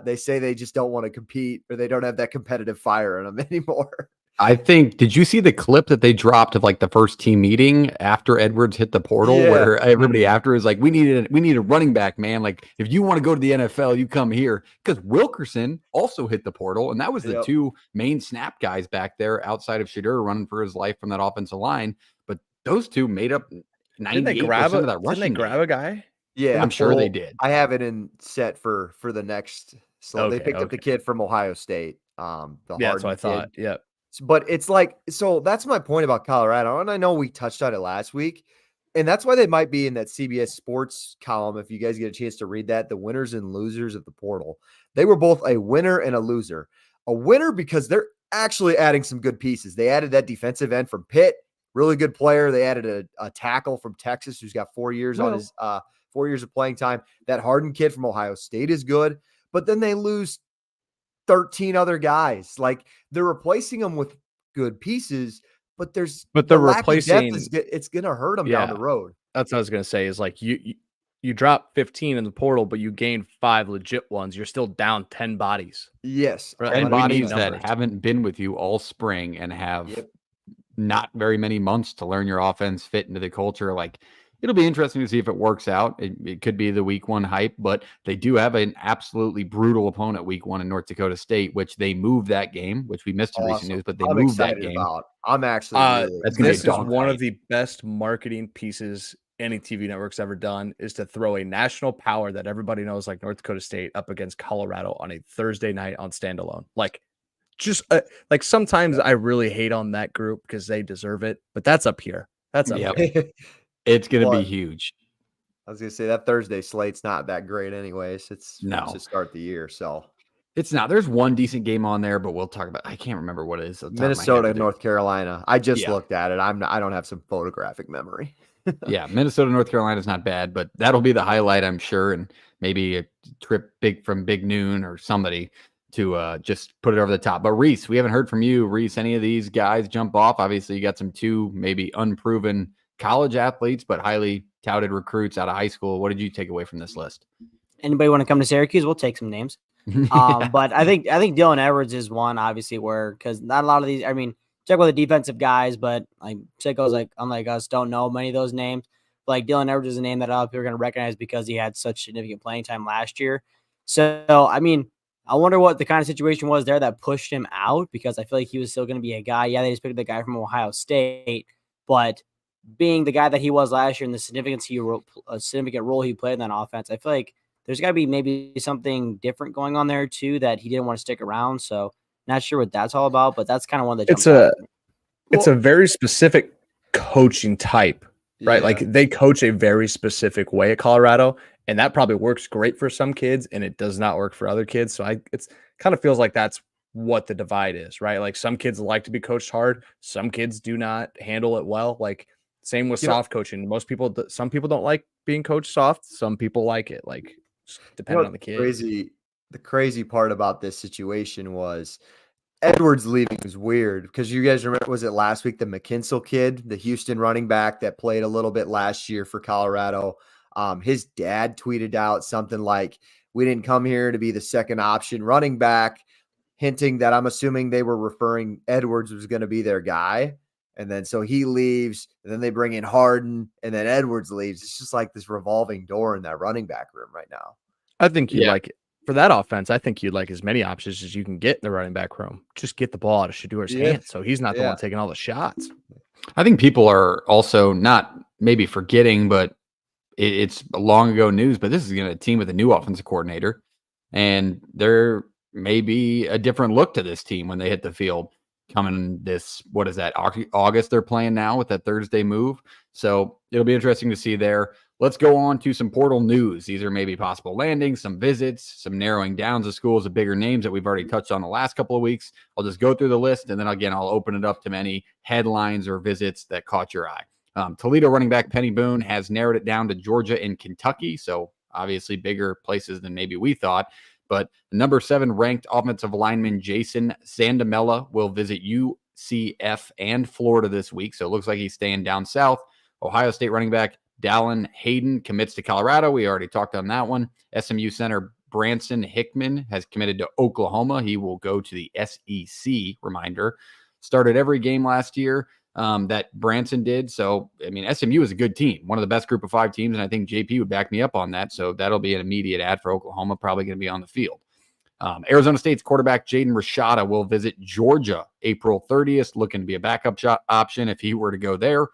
they say they just don't want to compete, or they don't have that competitive fire in them anymore. I think, did you see the clip that they dropped of like the first team meeting after Edwards hit the portal, where everybody after is like, we need a running back, man. Like, if you want to go to the NFL, you come here. Because Wilkerson also hit the portal, and that was the two main snap guys back there outside of Shadur running for his life from that offensive line. But those two made up 98% of that rushing. Didn't they grab a guy? Yeah, I'm sure they did. I have it in set for the next. So they picked up the kid from Ohio State. That's what I thought. Yeah. But it's like, so that's my point about Colorado. And I know we touched on it last week, and that's why they might be in that CBS Sports column. If you guys get a chance to read that, the winners and losers of the portal, they were both a winner and a loser. A winner because they're actually adding some good pieces. They added that defensive end from Pitt, really good player. They added a tackle from Texas who's got 4 years on his 4 years of playing time. That Harden kid from Ohio State is good, but then they lose 13 other guys. Like, they're replacing them with good pieces, but they're replacing. It's going to hurt them down the road. That's what I was going to say, is like you drop 15 in the portal, but you gain 5 legit ones. You're still down 10 bodies. Yes. 10 bodies that haven't been with you all spring and have not very many months to learn your offense, fit into the culture. Like, it'll be interesting to see if it works out. It could be the week 1 hype, but they do have an absolutely brutal opponent week 1 in North Dakota State, which they moved that game, which we missed in recent news, but they moved that game. I'm actually this is one of the best marketing pieces any TV network's ever done, is to throw a national power that everybody knows, like North Dakota State, up against Colorado on a Thursday night on standalone. Like, just like, sometimes I really hate on that group because they deserve it, but that's up here. That's up here. It's going to be huge. I was going to say that Thursday slate's not that great anyways. It's to start the year. So it's not. There's one decent game on there, but we'll talk about, I can't remember what it is. Minnesota, North Carolina. I just looked at it. I don't have some photographic memory. Minnesota, North Carolina is not bad, but that'll be the highlight, I'm sure. And maybe a trip from Big Noon or somebody to just put it over the top. But Reese, we haven't heard from you. Reese, any of these guys jump off? Obviously, you got some 2 maybe unproven college athletes, but highly touted recruits out of high school. What did you take away from this list? Anybody want to come to Syracuse? We'll take some names. But I think Dylan Edwards is one, obviously, because not a lot of these, I mean, check with the defensive guys, but like sickos, like unlike us, don't know many of those names. But like Dylan Edwards is a name that a lot of people are going to recognize because he had such significant playing time last year. So, I mean, I wonder what the kind of situation was there that pushed him out, because I feel like he was still going to be a guy. Yeah, they just picked the guy from Ohio State, but being the guy that he was last year and the significant role he played in that offense, I feel like there's got to be maybe something different going on there too, that he didn't want to stick around. So not sure what that's all about, but that's kind of one of the it's a very specific coaching type, right? Like, they coach a very specific way at Colorado, and that probably works great for some kids and it does not work for other kids. So it's kind of feels like that's what the divide is, right? Like, some kids like to be coached hard, some kids do not handle it well. Like, same with soft coaching. Some people don't like being coached soft. Some people like it. Like, depending on the kid. The crazy part about this situation was Edwards leaving was weird, because you guys remember, was it last week, the McKinsell kid, the Houston running back that played a little bit last year for Colorado? His dad tweeted out something like, "We didn't come here to be the second option running back," hinting that, I'm assuming they were referring Edwards was going to be their guy. And then so he leaves, and then they bring in Harden, and then Edwards leaves. It's just like this revolving door in that running back room right now. I think you like it. For that offense, I think you'd like as many options as you can get in the running back room. Just get the ball out of Shadur's hands, so he's not the one taking all the shots. I think people are also not maybe forgetting, but it's long ago news, but this is going to team with a new offensive coordinator, and there may be a different look to this team when they hit the field. coming this, what is that, August they're playing now with that Thursday move. So it'll be interesting to see there. Let's go on to some portal news. These are maybe possible landings, some visits, some narrowing downs of schools of bigger names that we've already touched on the last couple of weeks. I'll just go through the list, and then again, I'll open it up to many headlines or visits that caught your eye. Toledo running back Penny Boone has narrowed it down to Georgia and Kentucky, so obviously bigger places than maybe we thought. But the number 7 ranked offensive lineman Jason Sandamella will visit UCF and Florida this week, so it looks like he's staying down south. Ohio State running back Dallin Hayden commits to Colorado. We already talked on that one. SMU center Branson Hickman has committed to Oklahoma. He will go to the SEC. Reminder, started every game last year that Branson did. So, I mean, SMU is a good team, one of the best group of 5 teams, and I think JP would back me up on that. So that'll be an immediate ad for Oklahoma, probably going to be on the field. Arizona State's quarterback Jaden Rashada will visit Georgia April 30th, looking to be a backup option if he were to go there.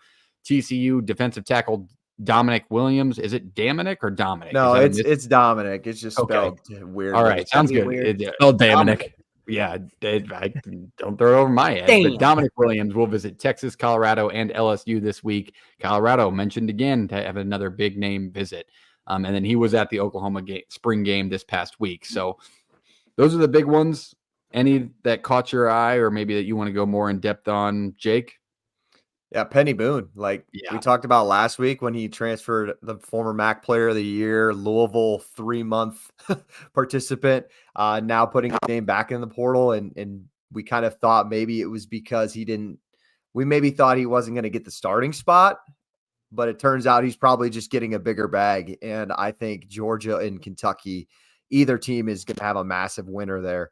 TCU defensive tackle Dominic Williams. Is it Dominic or Dominic? No, it's Dominic. It's just spelled weird. All right, sounds good. Spelled Dominic. Yeah, I don't throw it over my head. But Dominic Williams will visit Texas, Colorado, and LSU this week. Colorado mentioned again to have another big name visit. And then he was at the Oklahoma spring game this past week. So those are the big ones. Any that caught your eye or maybe that you want to go more in depth on, Jake? Yeah, Penny Boone. We talked about last week when he transferred, the former MAC Player of the Year, Louisville 3-month participant, now putting his name back in the portal. And we kind of thought maybe it was because we maybe thought he wasn't going to get the starting spot, but it turns out he's probably just getting a bigger bag. And I think Georgia and Kentucky, either team is going to have a massive winner there.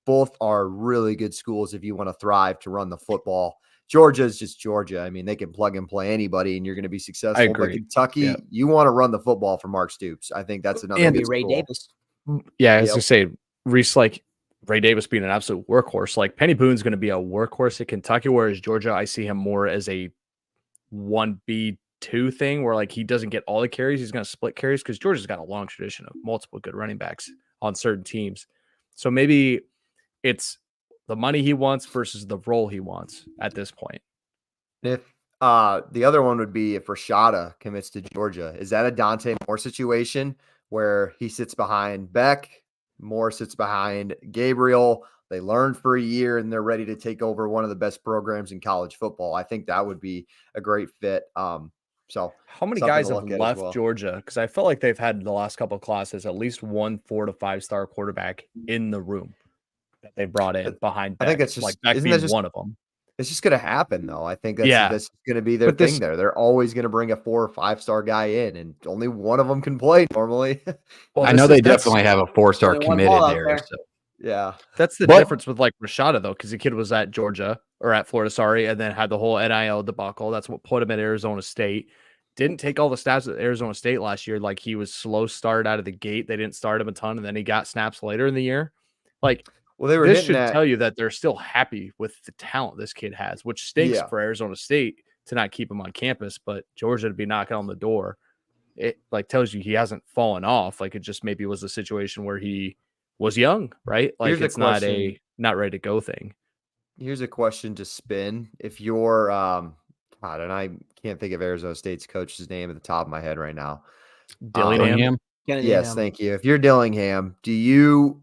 Both are really good schools if you want to thrive to run the football. Georgia is just Georgia. I mean, they can plug and play anybody, and you're going to be successful. I agree. But Kentucky, you want to run the football for Mark Stoops. I think that's another good Ray school. Davis. Yeah, I was going to say, Reese, like Ray Davis being an absolute workhorse. Like Penny Boone's going to be a workhorse at Kentucky, whereas Georgia, I see him more as a 1B2 thing where like he doesn't get all the carries. He's going to split carries because Georgia's got a long tradition of multiple good running backs on certain teams. So maybe it's the money he wants versus the role he wants at this point. If the other one would be if Rashada commits to Georgia, is that a Dante Moore situation where he sits behind Beck, Moore sits behind Gabriel, they learn for a year and they're ready to take over one of the best programs in college football? I think that would be a great fit. So how many guys have left Georgia? Because I felt like they've had the last couple of classes at least 1 4 to 5 star quarterback in the room that they brought in behind Beck. I think it's just like Beck being one of them. It's just going to happen, though. I think that's going to be their thing there. They're always going to bring a 4 or 5 star guy in, and only one of them can play normally. Well, I know they definitely have a 4-star committed there. So. Yeah. That's the difference with like Rashada, though, because the kid was at Georgia or at Florida, and then had the whole NIL debacle. That's what put him at Arizona State. Didn't take all the snaps at Arizona State last year. Like he was slow start out of the gate. They didn't start him a ton, and then he got snaps later in the year. Like, well, this should tell you that they're still happy with the talent this kid has, which stinks for Arizona State to not keep him on campus, but Georgia to be knocking on the door. It like tells you he hasn't fallen off. Like it just maybe was a situation where he was young, right? Like it's not a not ready to go thing. Here's a question to spin. If you're God, and I can't think of Arizona State's coach's name at the top of my head right now. Dillingham. Yes, thank you. If you're Dillingham, do you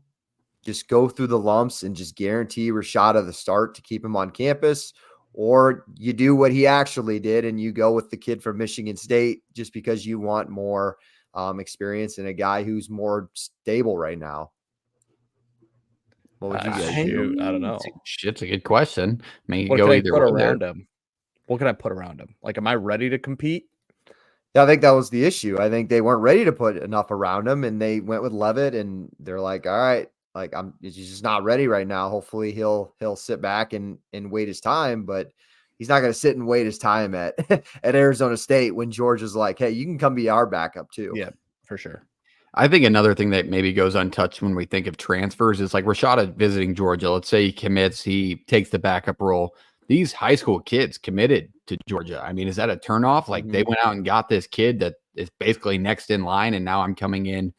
just go through the lumps and just guarantee Rashada the start to keep him on campus? Or you do what he actually did and you go with the kid from Michigan State just because you want more experience and a guy who's more stable right now? What would you guys do? I don't know. It's a good question. I mean, what go can I either put way around there. him? What can I put around him? Like, am I ready to compete? Yeah, I think that was the issue. I think they weren't ready to put enough around him, and they went with Levitt, and they're like, all right, like he's just not ready right now. Hopefully he'll sit back and wait his time, but he's not going to sit and wait his time at Arizona State when Georgia's like, hey, you can come be our backup too. Yeah, for sure. I think another thing that maybe goes untouched when we think of transfers is like Rashada visiting Georgia. Let's say he commits, he takes the backup role. These high school kids committed to Georgia. I mean, is that a turnoff? Like they went out and got this kid that is basically next in line, and now I'm coming in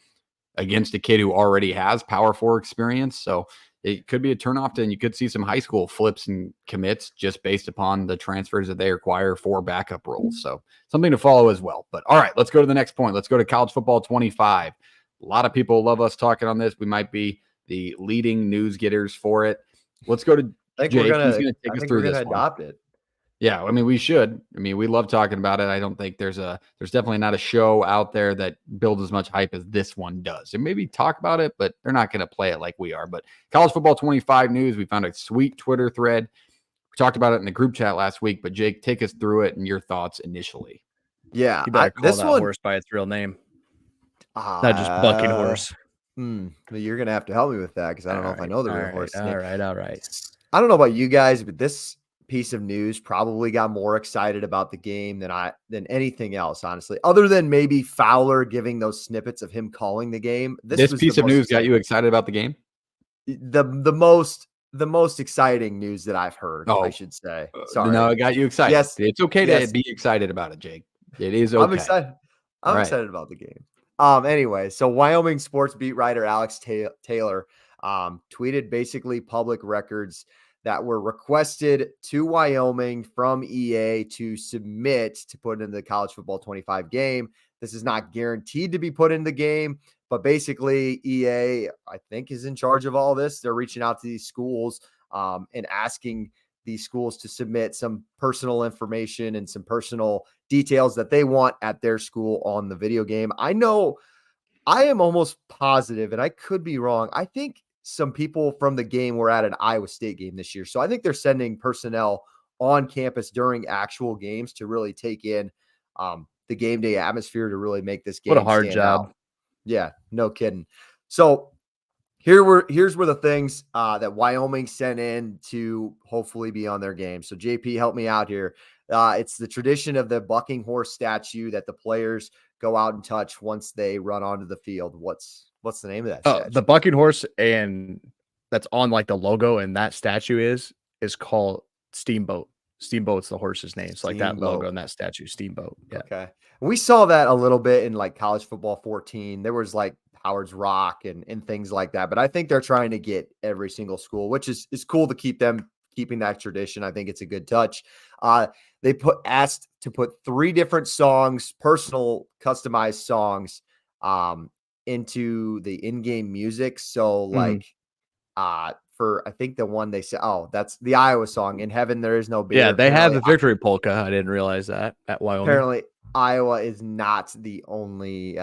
against a kid who already has Power 4 experience. So it could be a turnoff to, and you could see some high school flips and commits just based upon the transfers that they require for backup roles. So something to follow as well. But all right, let's go to the next point. Let's go to college football 25. A lot of people love us talking on this. We might be the leading news getters for it. Let's go to Jake. He's going to take us through this one. Adopt it. Yeah, I mean, we should. I mean, we love talking about it. I don't think there's definitely not a show out there that builds as much hype as this one does. And maybe talk about it, but they're not going to play it like we are. But college football 25 news, we found a sweet Twitter thread. We talked about it in the group chat last week, but Jake, take us through it and your thoughts initially. Yeah, you better call that horse by its real name. Not just bucking horse. You're gonna have to help me with that because I don't know if I know the real horse name. All right. I don't know about you guys, but this piece of news probably got more excited about the game than anything else, honestly, other than maybe Fowler giving those snippets of him calling the game. This piece of news got you excited about the game? The most exciting news that I've heard, I should say. Sorry. No, it got you excited. Yes, it's okay to be excited about it, Jake. It is okay. I'm excited. I'm excited about the game. Anyway, so Wyoming sports beat writer Alex Taylor tweeted basically public records that were requested to Wyoming from EA to submit to put into the college football 25 game. This is not guaranteed to be put in the game, but basically EA, I think, is in charge of all this. They're reaching out to these schools and asking these schools to submit some personal information and some personal details that they want at their school on the video game. I am almost positive, and I could be wrong, I think some people from the game were at an Iowa State game this year. So I think they're sending personnel on campus during actual games to really take in the game day atmosphere to really make this game. What a hard job. Out. Yeah, no kidding. So here's where the things that Wyoming sent in to hopefully be on their game. So JP, help me out here. It's the tradition of the bucking horse statue that the players go out and touch once they run onto the field. What's the name of that statue? The bucking horse, and that's on like the logo, and that statue is called Steamboat. Steamboat's the horse's name. So like that logo and that statue, Steamboat. Yeah. Okay. We saw that a little bit in like college football 14. There was like Howard's Rock and things like that. But I think they're trying to get every single school, which is cool to keeping that tradition. I think it's a good touch. They asked to put 3 different songs, personal customized songs, into the in-game music. So like, for I think the one they said, that's the Iowa song, "In Heaven There Is No Beer." Yeah, they have the victory polka. I didn't realize that at Wyoming. Apparently, Iowa is not the only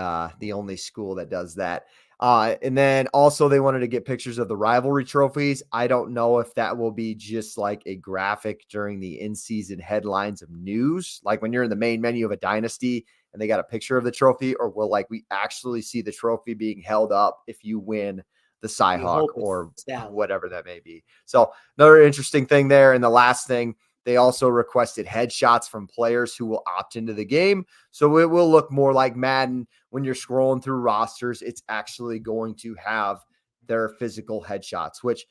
school that does that. And then also they wanted to get pictures of the rivalry trophies. I don't know if that will be just like a graphic during the in-season headlines of news, like when you're in the main menu of a dynasty and they got a picture of the trophy, or will like we actually see the trophy being held up if you win the Cyhawk or whatever that may be. So another interesting thing there. And the last thing, they also requested headshots from players who will opt into the game. So it will look more like Madden when you're scrolling through rosters. It's actually going to have their physical headshots, which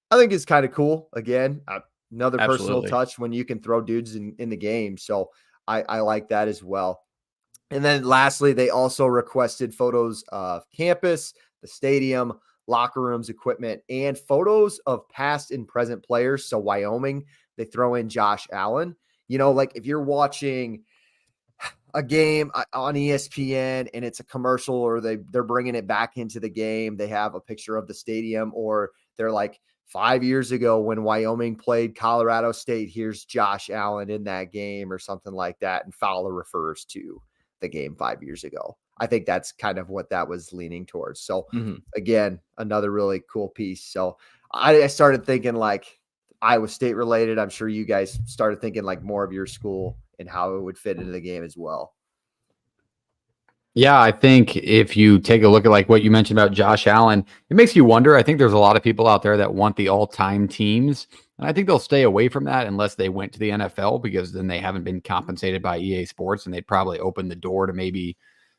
I think is kind of cool. Again, another personal touch when you can throw dudes in the game. So I like that as well. And then lastly, they also requested photos of campus, the stadium, locker rooms, equipment, and photos of past and present players. So Wyoming, they throw in Josh Allen. You know, like if you're watching a game on ESPN and it's a commercial, or they're bringing it back into the game, they have a picture of the stadium, or they're like 5 years ago when Wyoming played Colorado State, here's Josh Allen in that game or something like that. And Fowler refers to the game 5 years ago. I think that's kind of what that was leaning towards. So again, another really cool piece. So I started thinking like Iowa State related. I'm sure you guys started thinking like more of your school and how it would fit into the game as well. Yeah, I think if you take a look at like what you mentioned about Josh Allen, it makes you wonder. I think there's a lot of people out there that want the all-time teams, and I think they'll stay away from that unless they went to the NFL, because then they haven't been compensated by EA Sports, and they'd probably open the door to maybe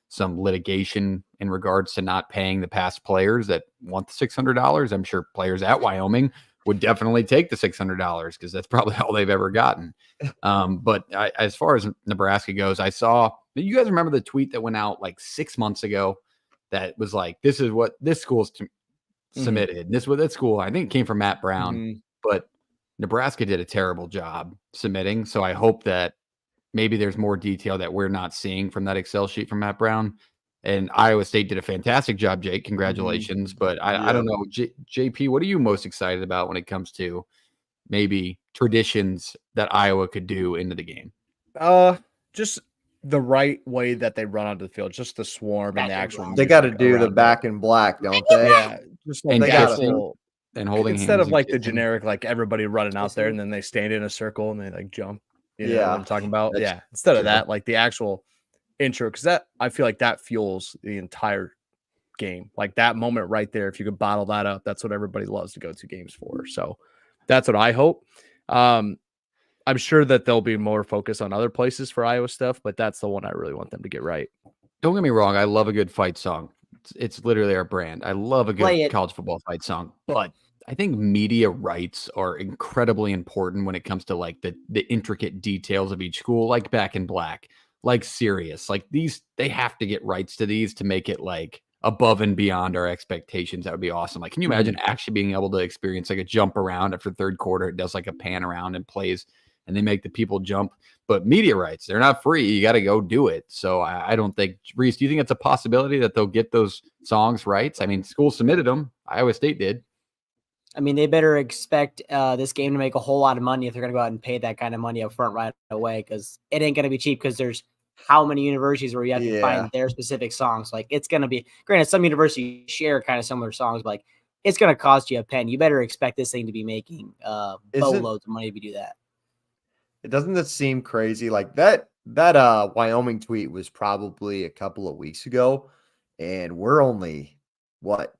some litigation in regards to not paying the past players that want the $600. I'm sure players at Wyoming would definitely take the $600 because that's probably all they've ever gotten. But as far as Nebraska goes, I saw, you guys remember the tweet that went out like 6 months ago that was like, this is what this school's submitted. This was at school. I think it came from Matt Brown, Mhm. but Nebraska did a terrible job submitting. So I hope that maybe there's more detail that we're not seeing from that Excel sheet from Matt Brown. And Iowa State did a fantastic job, Jake. Congratulations. But I don't know. JP, what are you most excited about when it comes to maybe traditions that Iowa could do into the game? Just the right way that they run onto the field, just the swarm and the actual. They got to music do the around back it. and black, don't they? Yeah, just like And the kissing actual, and holding instead hands of like the kissing. generic, like everybody running out there and then they stand in a circle and they like jump. You know what Yeah, I'm talking about? that's Yeah. Instead of true. that, like the actual intro, because that I feel like that fuels the entire game. Like that moment right there, if you could bottle that up, that's what everybody loves to go to games for. So that's what I hope. I'm sure that there'll be more focus on other places for Iowa stuff, but that's the one I really want them to get right. Don't get me wrong. I love a good fight song. It's literally our brand. I love a Play good it. college football fight song, but I think media rights are incredibly important when it comes to like the intricate details of each school, like Back in Black, like Sirius, like these, they have to get rights to these to make it like above and beyond our expectations. That would be awesome. Like, can you imagine actually being able to experience like a jump around after third quarter? It does like a pan around and plays and they make the people jump. But media rights, they're not free. You got to go do it. So I don't think, Reese, do you think it's a possibility that they'll get those songs rights? I mean, schools submitted them. Iowa State did. I mean, they better expect this game to make a whole lot of money if they're going to go out and pay that kind of money up front right away, because it ain't going to be cheap, because there's how many universities where you have to find their specific songs. Like, it's going to be, granted, some universities share kind of similar songs, but like, it's going to cost you a pen. You better expect this thing to be making boatloads of money if you do that. Doesn't that seem crazy? Like that Wyoming tweet was probably a couple of weeks ago, and we're only what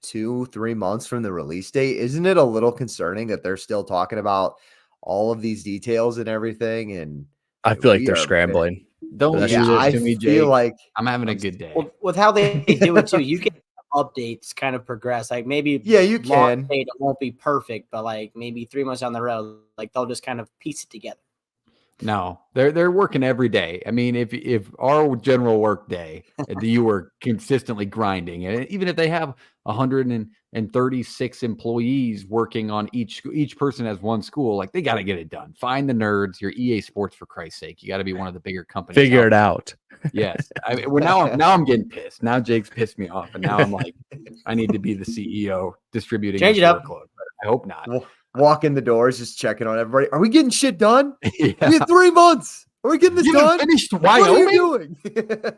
2-3 months from the release date. Isn't it a little concerning that they're still talking about all of these details and everything? And I feel like they're scrambling. Don't do this I to me, Jake. feel like I'm having a good day. Well, with how they do it too, you can updates kind of progress. Like maybe you can. It won't be perfect, but like maybe 3 months down the road, like they'll just kind of piece it together. No, they're working every day. I mean, if our general work day, you were consistently grinding, and even if they have 136 employees working on each person has one school, like they got to get it done. Find the nerds. Your EA Sports, for Christ's sake. You got to be one of the bigger companies. Figure it out. Yes. Now I'm getting pissed. Now Jake's pissed me off, and now I'm like, I need to be the CEO distributing. Change it up. Workload, but I hope not. Walk in the doors, just checking on everybody. Are we getting shit done? Yeah. We have 3 months. Are we getting this done? Finished What are Wyoming? you doing?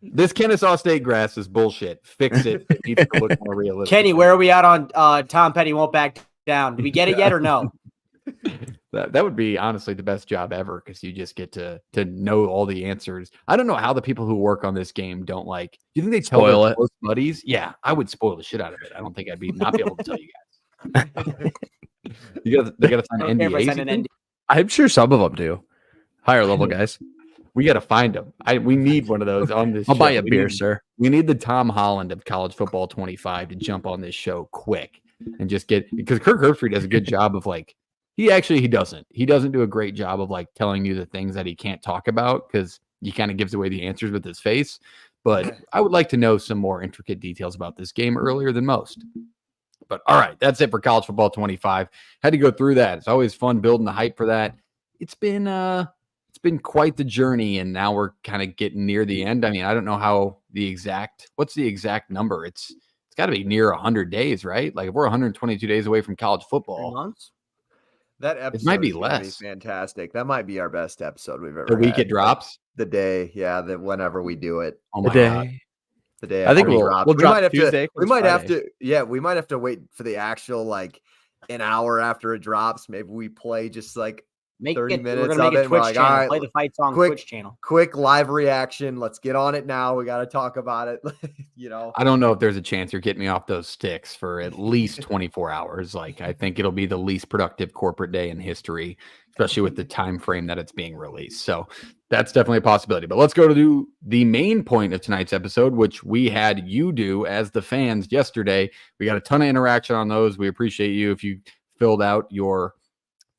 This Kennesaw State grass is bullshit. Fix it. It needs to look more realistic. Kenny, where are we at on Tom Petty won't back down? Did we get it yet or no? That would be honestly the best job ever, because you just get to know all the answers. I don't know how the people who work on this game don't like. Do you think they tell Spoil their it? close buddies? Yeah, I would spoil the shit out of it. I don't think I'd not be able to tell you guys. They got to sign Okay, if I NDAs. sign you an think? I'm sure some of them do. Higher level guys. We got to find them. We need one of those on this. I'll buy show. you a beer, sir. We need the Tom Holland of college football 25 to jump on this show quick and just because Kirk Herbstreit does a good job of like, he doesn't do a great job of like telling you the things that he can't talk about, because he kind of gives away the answers with his face. But I would like to know some more intricate details about this game earlier than most. But all right, that's it for college football 25. Had to go through that. It's always fun building the hype for that. It's been quite the journey, and now we're kind of getting near the end. I mean, I don't know what's the exact number. It's got to be near 100 days, right? Like if we're 122 days away from college 3 football, months? That episode might be is gonna less. fantastic. That might be our best episode we've ever the week had. it drops. The day, that whenever we do it. Oh The my day. God. The day I think after it we'll drops. drop we might have Tuesday. to. We might have to. Yeah, we might have to wait for the actual like an hour after it drops. Maybe we play just like Make 30 it. minutes We're gonna of make it, a and we're Twitch like, channel. all right, Play the fight song quick- Twitch channel. quick live reaction. Let's get on it now. We got to talk about it. I don't know if there's a chance you're getting me off those sticks for at least 24 hours. Like, I think it'll be the least productive corporate day in history, especially with the time frame that it's being released. So that's definitely a possibility. But let's go to the main point of tonight's episode, which we had you do as the fans yesterday. We got a ton of interaction on those. We appreciate you. If you filled out your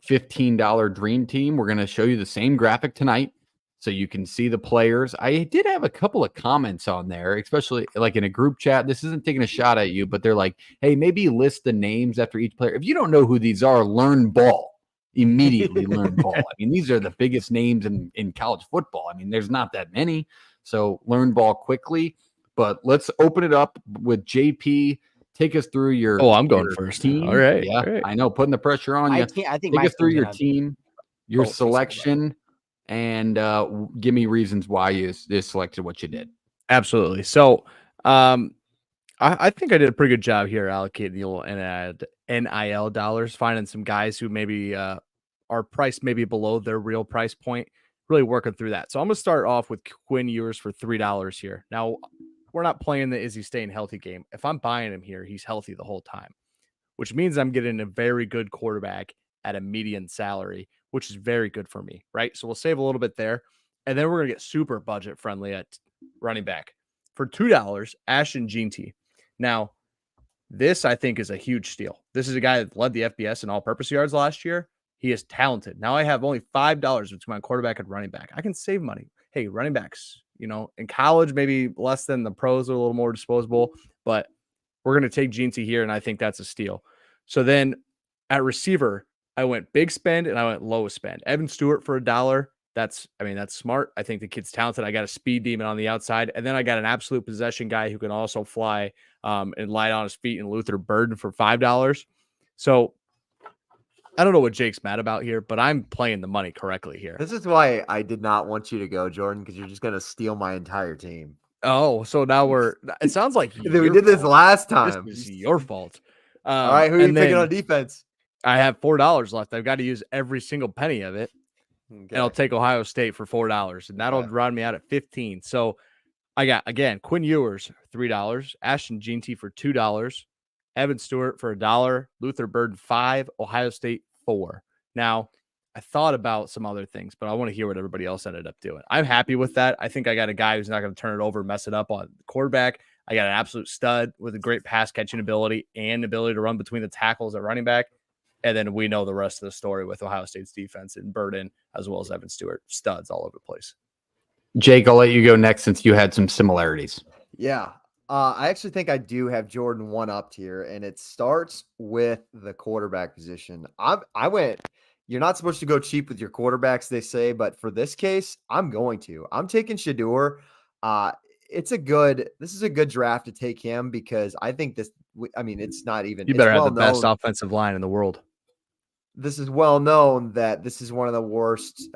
$15 dream team, we're going to show you the same graphic tonight. so you can see the players. I did have a couple of comments on there, especially like in a group chat. This isn't taking a shot at you, but they're like, hey, maybe list the names after each player. If you don't know who these are, learn ball. Immediately learn ball. I mean, these are the biggest names in college football. I mean, there's not that many. So learn ball quickly. But let's open it up with JP. Take us through your I'm going your first. team. All right. Yeah, all right. I know, putting the pressure on you. I think Take my us through team's your gonna- team, your Oh, say something about it. selection, and give me reasons why you selected what you did. Absolutely. So, I think I did a pretty good job here allocating the little NIL dollars, finding some guys who maybe are priced maybe below their real price point, really working through that. So I'm going to start off with Quinn Ewers for $3 here. Now, we're not playing the is he staying healthy game. If I'm buying him here, he's healthy the whole time, which means I'm getting a very good quarterback at a median salary, which is very good for me, right? So we'll save a little bit there. And then we're going to get super budget friendly at running back. For $2, Ashton Jeanty. Now, this I think is a huge steal. This is a guy that led the FBS in all-purpose yards last year. He is talented. Now I have only $5 between my quarterback and running back. I can save money. Hey, running backs, in college, maybe less than the pros, are a little more disposable, but we're going to take Jeanty here, and I think that's a steal. So then at receiver, I went big spend and I went low spend. Evan Stewart for $1. That's smart. I think the kid's talented. I got a speed demon on the outside. And then I got an absolute possession guy who can also fly and light on his feet, and Luther Burden for $5. So I don't know what Jake's mad about here, but I'm playing the money correctly here. This is why I did not want you to go, Jordan, because you're just going to steal my entire team. Oh, so now it sounds like We did this last time. This is your fault. All right, who are you picking on defense? I have $4 left. I've got to use every single penny of it. Okay. And I'll take Ohio State for $4, and that'll round me out at 15. So I got, again, Quinn Ewers, $3, Ashton Jeanty for $2, Evan Stewart for $1, Luther Burden $5, Ohio State $4. Now, I thought about some other things, but I want to hear what everybody else ended up doing. I'm happy with that. I think I got a guy who's not going to turn it over, mess it up on the quarterback. I got an absolute stud with a great pass catching ability and ability to run between the tackles at running back. And then we know the rest of the story with Ohio State's defense and Burden, as well as Evan Stewart, studs all over the place. Jake, I'll let you go next since you had some similarities. Yeah. I actually think I do have Jordan one up here, and it starts with the quarterback position. You're not supposed to go cheap with your quarterbacks, they say, but for this case, I'm going to. I'm taking Shedeur. This is a good draft to take him because I think it's not even. You better have the best offensive line in the world. This is well known that this is one of the worst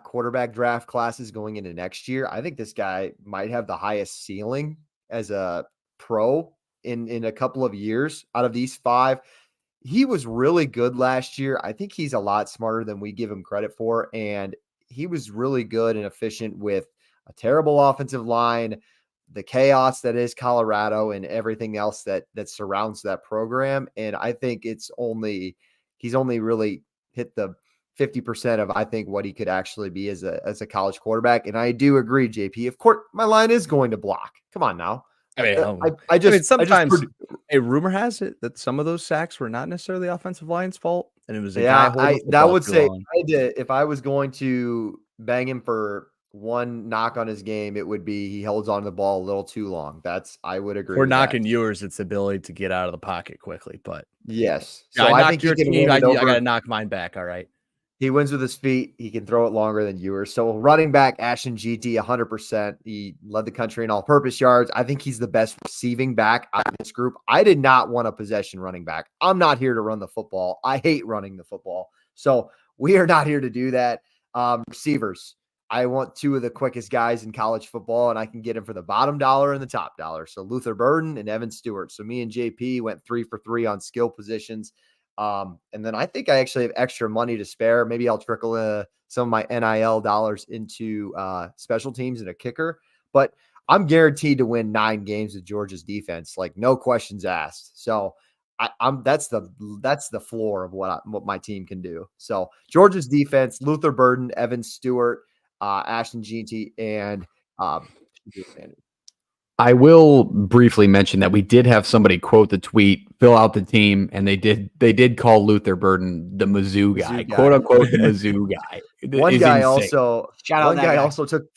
quarterback draft classes going into next year. I think this guy might have the highest ceiling as a pro in a couple of years out of these 5. He was really good last year. I think he's a lot smarter than we give him credit for. And he was really good and efficient with a terrible offensive line, the chaos that is Colorado, and everything else that surrounds that program. And I think he's only really hit the 50% of, I think, what he could actually be as a college quarterback. And I do agree, JP. Of course, my line is going to block. Come on now. Sometimes a rumor has it that some of those sacks were not necessarily the offensive line's fault, and it was a guy holding the that would too say long. if I was going to bang him for one knock on his game, it would be he holds on to the ball a little too long. I would agree. We're knocking yours. It's the ability to get out of the pocket quickly, but yes. So I think your team. I got to knock mine back. All right. He wins with his feet. He can throw it longer than yours. So running back, Ashton GT, 100%. He led the country in all-purpose yards. I think he's the best receiving back out of this group. I did not want a possession running back. I'm not here to run the football. I hate running the football. So we are not here to do that. Receivers. I want 2 of the quickest guys in college football, and I can get them for the bottom dollar and the top dollar. So Luther Burden and Evan Stewart. So me and JP went 3 for 3 on skill positions. And then I think I actually have extra money to spare. Maybe I'll trickle some of my NIL dollars into special teams and a kicker. But I'm guaranteed to win 9 games with Georgia's defense, like no questions asked. So that's the floor of what my team can do. So Georgia's defense: Luther Burden, Evan Stewart, Ashton Jeanty, and I will briefly mention that we did have somebody quote the tweet, fill out the team, and they did call Luther Burden the Mizzou guy, quote unquote the Mizzou guy. One guy also took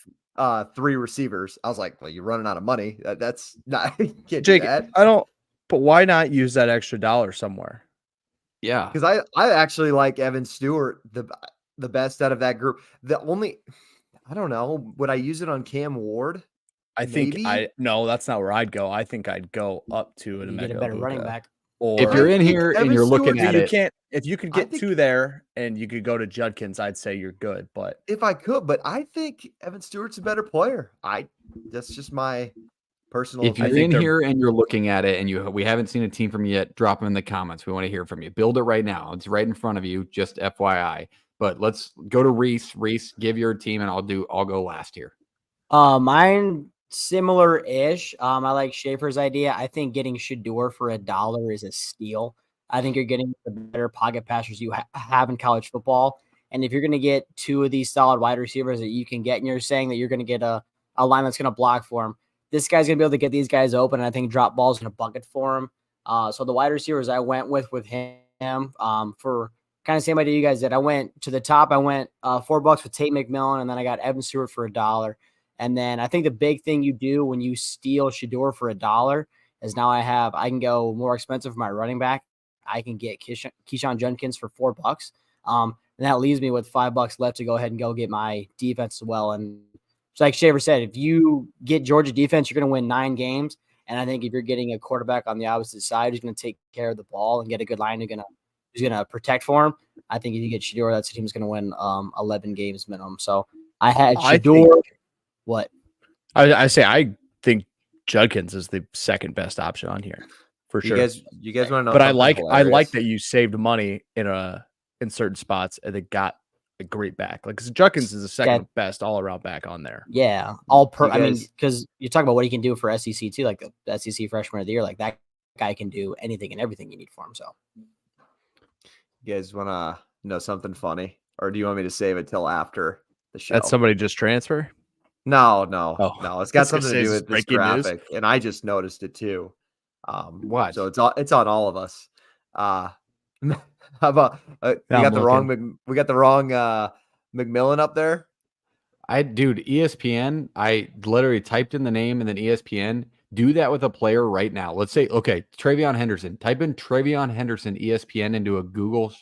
3 receivers. I was like, well, you're running out of money. That's not you can't Jake, do that. I don't. But why not use that extra dollar somewhere? Yeah, because I actually like Evan Stewart the best out of that group. I don't know. Would I use it on Cam Ward? I think no, that's not where I'd go. I think I'd go up to You get a better running back. Or if you're in here and you're looking at it, if you could get 2 there and you could go to Judkins, I'd say you're good. But if I could, but I think Evan Stewart's a better player. That's just my personal. If you're in here and you're looking at it and we haven't seen a team from you yet, drop them in the comments. We want to hear from you. Build it right now. It's right in front of you. Just FYI. But let's go to Reese. Reese, give your team, and I'll go last here. Mine similar-ish. I like Schaefer's idea. I think getting Shador for $1 is a steal. I think you're getting the better pocket passers you have in college football. And if you're going to get 2 of these solid wide receivers that you can get, and you're saying that you're going to get a line that's going to block for him, this guy's going to be able to get these guys open, and I think drop balls in a bucket for him. So the wide receivers I went with him for kind of same idea you guys did. I went to the top. I went $4 with Tate McMillan, and then I got Evan Stewart for $1. And then I think the big thing you do when you steal Shador for $1 is now I can go more expensive for my running back. I can get Keyshawn Jenkins for $4. And that leaves me with $5 left to go ahead and go get my defense as well. And it's like Shaver said, if you get Georgia defense, you're going to win 9 games. And I think if you're getting a quarterback on the opposite side who's going to take care of the ball and get a good line who's going to protect for him, I think if you get Shador, that's a team that's going to win 11 games minimum. So I had Shador. What? I think Judkins is the second best option on here for sure. You guys want to know? But I like that you saved money in certain spots and it got a great back. Like Judkins is the second best all around back on there. Yeah, I mean, because you talk about what he can do for SEC too, like the SEC freshman of the year. Like that guy can do anything and everything you need for him. So, you guys want to know something funny, or do you want me to save it till after the show? That somebody just transfer? No. It's got something to do with this graphic, and I just noticed it too. What? So it's on all of us. How about we got the wrong McMillan up there? ESPN. I literally typed in the name and then ESPN. Do that with a player right now. Let's say, okay, Travion Henderson. Type in Travion Henderson ESPN into a Google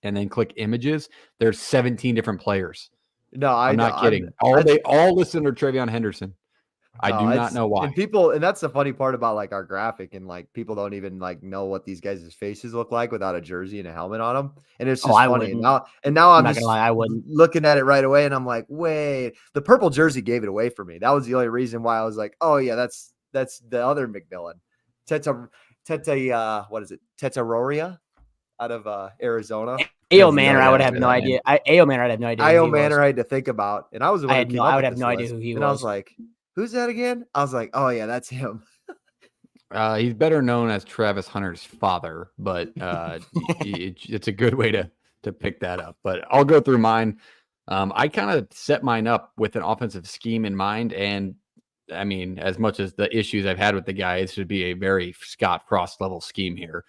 and then click images. There's 17 different players. No, I'm not kidding. They all listen to Travion Henderson. I do not know why. And that's the funny part about like our graphic, and like people don't even like know what these guys' faces look like without a jersey and a helmet on them. And it's just funny. And now I'm just I wouldn't looking at it right away, and I'm like, wait, the purple jersey gave it away for me. That was the only reason why I was like, oh yeah, that's the other McMillan. What is it? Tetaroria out of Arizona. Ao Manor, I would have no idea. Ao Manor, I'd have no idea. Ao Manor, I had to think about, and I was the one I would have no idea who he was. And I was like, who's that again? I was like, oh yeah, that's him. He's better known as Travis Hunter's father, but it's a good way to pick that up. But I'll go through mine. I kind of set mine up with an offensive scheme in mind, and I mean, as much as the issues I've had with the guy, it should be a very Scott Frost level scheme here.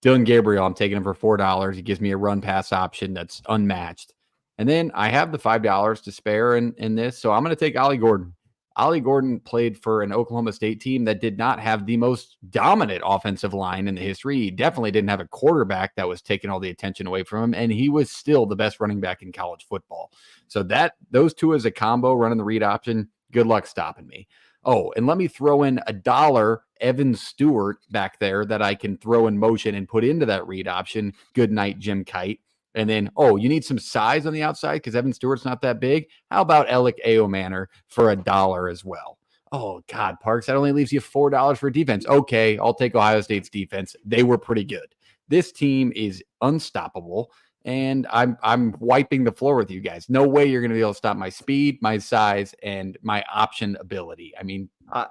Dylan Gabriel, I'm taking him for $4. He gives me a run pass option that's unmatched. And then I have the $5 to spare in this. So I'm going to take Ollie Gordon. Ollie Gordon played for an Oklahoma State team that did not have the most dominant offensive line in the history. He definitely didn't have a quarterback that was taking all the attention away from him. And he was still the best running back in college football. So those two as a combo running the read option, good luck stopping me. Oh, and let me throw in $1 Evan Stewart back there that I can throw in motion and put into that read option. Good night, Jim Kite. And then, you need some size on the outside because Evan Stewart's not that big. How about Alec Manor for $1 as well? Oh, God, Parks, that only leaves you $4 for defense. Okay, I'll take Ohio State's defense. They were pretty good. This team is unstoppable. And I'm wiping the floor with you guys. No way you're going to be able to stop my speed, my size, and my option ability. I mean,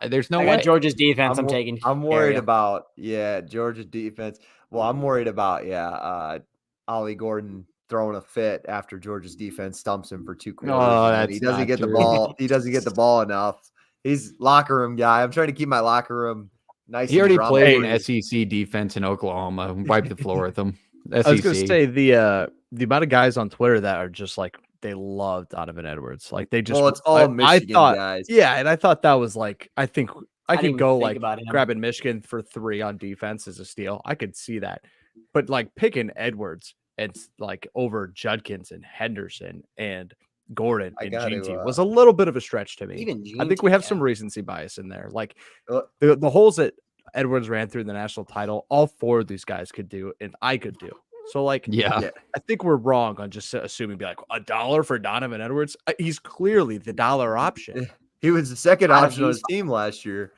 there's no way. I got Georgia's defense. I'm worried about Georgia's defense. Well, I'm worried about Ollie Gordon throwing a fit after Georgia's defense stumps him for 2 quarters. Oh, he doesn't get the ball. He doesn't get the ball enough, He's locker room guy. I'm trying to keep my locker room nice. He already played drama-free. in SEC defense in Oklahoma. Wiped the floor with him. SEC. I was gonna say the amount of guys on Twitter that are just like they love Donovan Edwards. Like they just Well, it's all Michigan guys. Yeah, and I thought that was like I think I didn't could even go think like about him. grabbing Michigan for 3 on defense as a steal. I could see that. But like picking Edwards and like over Judkins and Henderson and Gordon I and gotta, GT was a little bit of a stretch to me. Even I think we GT, have some yeah. recency bias in there. Like Uh, the holes that Edwards ran through the national title, all 4 of these guys could do, and I could do. So like, Yeah. I think we're wrong on just assuming be like $1 for Donovan Edwards. He's clearly the dollar option. He was the second Out of option on these- his team last year.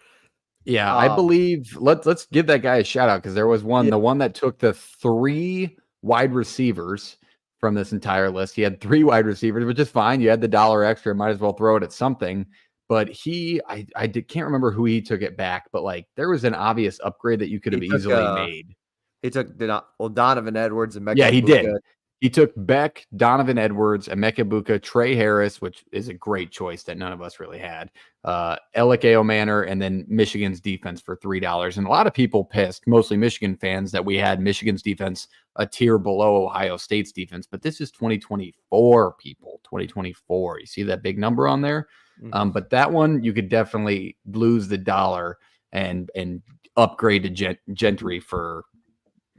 Yeah, I believe let's give that guy a shout out because there was one, Yeah. the one that took the 3 wide receivers from this entire list. He had 3 wide receivers, which is fine. You had the dollar extra, might as well throw it at something. But can't remember who he took it back, but like there was an obvious upgrade that you could have He took, easily made. He took Donovan Edwards and Mecca. Yeah, he did. He took Beck, Donovan Edwards, Emeka Egbuka, Trey Harris, which is a great choice that none of us really had, Elike Manor, and then Michigan's defense for $3. And a lot of people pissed, mostly Michigan fans, that we had Michigan's defense a tier below Ohio State's defense. But this is 2024, people. 2024. You see that big number on there? Mm-hmm. But that one, you could definitely lose the dollar and upgrade to Gentry for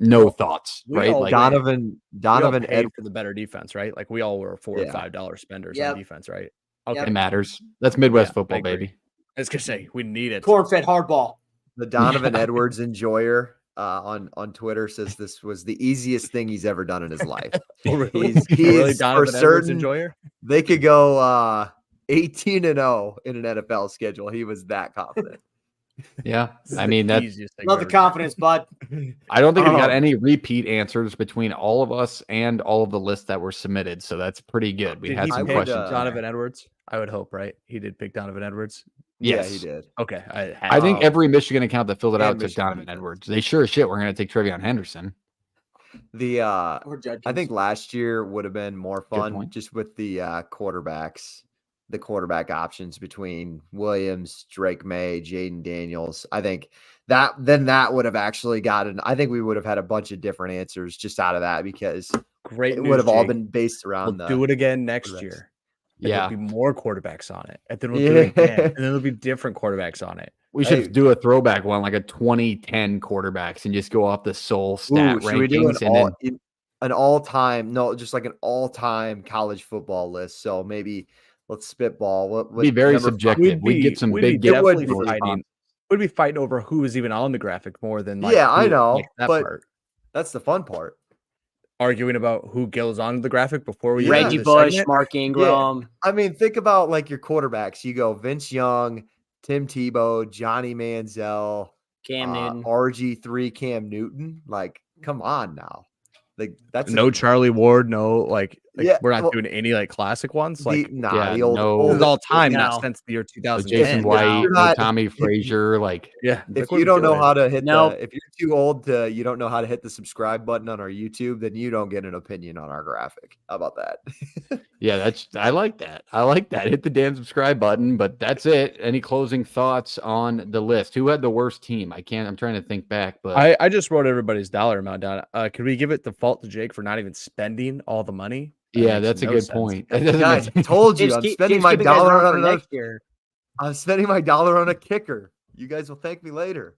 no thoughts, We right? all Like Donovan Donovan Ed. for the better defense, right? Like we all were $4 or Yeah. $5 spenders Yep. on defense, right? Okay, it matters. That's Midwest Yeah, I football, agree. baby. I was gonna say we need it. Corn-fed hardball. The Donovan Edwards enjoyer on Twitter says this was the easiest thing he's ever done in his life. Really, He's really for Donovan Edwards certain enjoyer. they could go 18-0 in an NFL schedule. He was that confident. Yeah. This is I the mean, that easiest thing Love I've the ever done. confidence, bud. I don't think we got Oh. any repeat answers between all of us and all of the lists that were submitted. So that's pretty good. We Did had he some pick questions. Donovan Edwards? I would hope, right? He did pick Donovan Edwards. Yes. Yeah, he did. Okay, I think every Michigan account that filled it and out took Michigan Donovan defense. Edwards. They sure as shit were going to take Trevion Henderson. The Or Judkins. I think last year would have been more fun point. just with the quarterbacks, the quarterback options between Williams, Drake May, Jaden Daniels. I think that would have actually gotten. I think we would have had a bunch of different answers just out of that because great. it news, would have all Jake. been based We'll around do it again next quarterbacks. year. And Yeah. there'll be more quarterbacks on it, and then we'll do it Yeah. again, and then there'll be different quarterbacks on it. We should Hey. do a throwback one, like a 2010 quarterbacks, and just go off the soul stat Ooh, should we do rankings. And then an all-time? No, just like an all-time college football list. So maybe let's spitball. What be very number five- subjective. We'd get some big it would definitely be. fighting. We'd be fighting over who was even on the graphic more than like Yeah, I who- know, like, that but- part. That's the fun part. Arguing about who goes on the graphic before we Yeah. get to Reggie the Bush, segment. Mark Ingram. I mean, think about like your quarterbacks. You go Vince Young, Tim Tebow, Johnny Manziel, Cam Newton. RG3, Cam Newton. Like, come on now. Like that's No Charlie Ward, no like Yeah, we're not well, doing any like classic ones. the, Like nah, yeah, the old, no- this is all time, No. not since the year so 2010. Jason White, You're not- Tommy Frazier, like Yeah, If look what you don't we're know doing. how to hit Nope. if you're too old to you don't know how to hit the subscribe button on our YouTube, then you don't get an opinion on our graphic. How about that? yeah, I like that. I like that. Hit the damn subscribe button, but that's it. Any closing thoughts on the list? Who had the worst team? I'm trying to think back, but I just wrote everybody's dollar amount down. Could we give it the fault to Jake for not even spending all the money? That yeah, makes that's a no good sense. point. That doesn't Guys, make I sense. told you James I'm keep- spending James my keep you guys dollar around on for another, next year. I'm spending my dollar on a kicker. You guys will thank me later.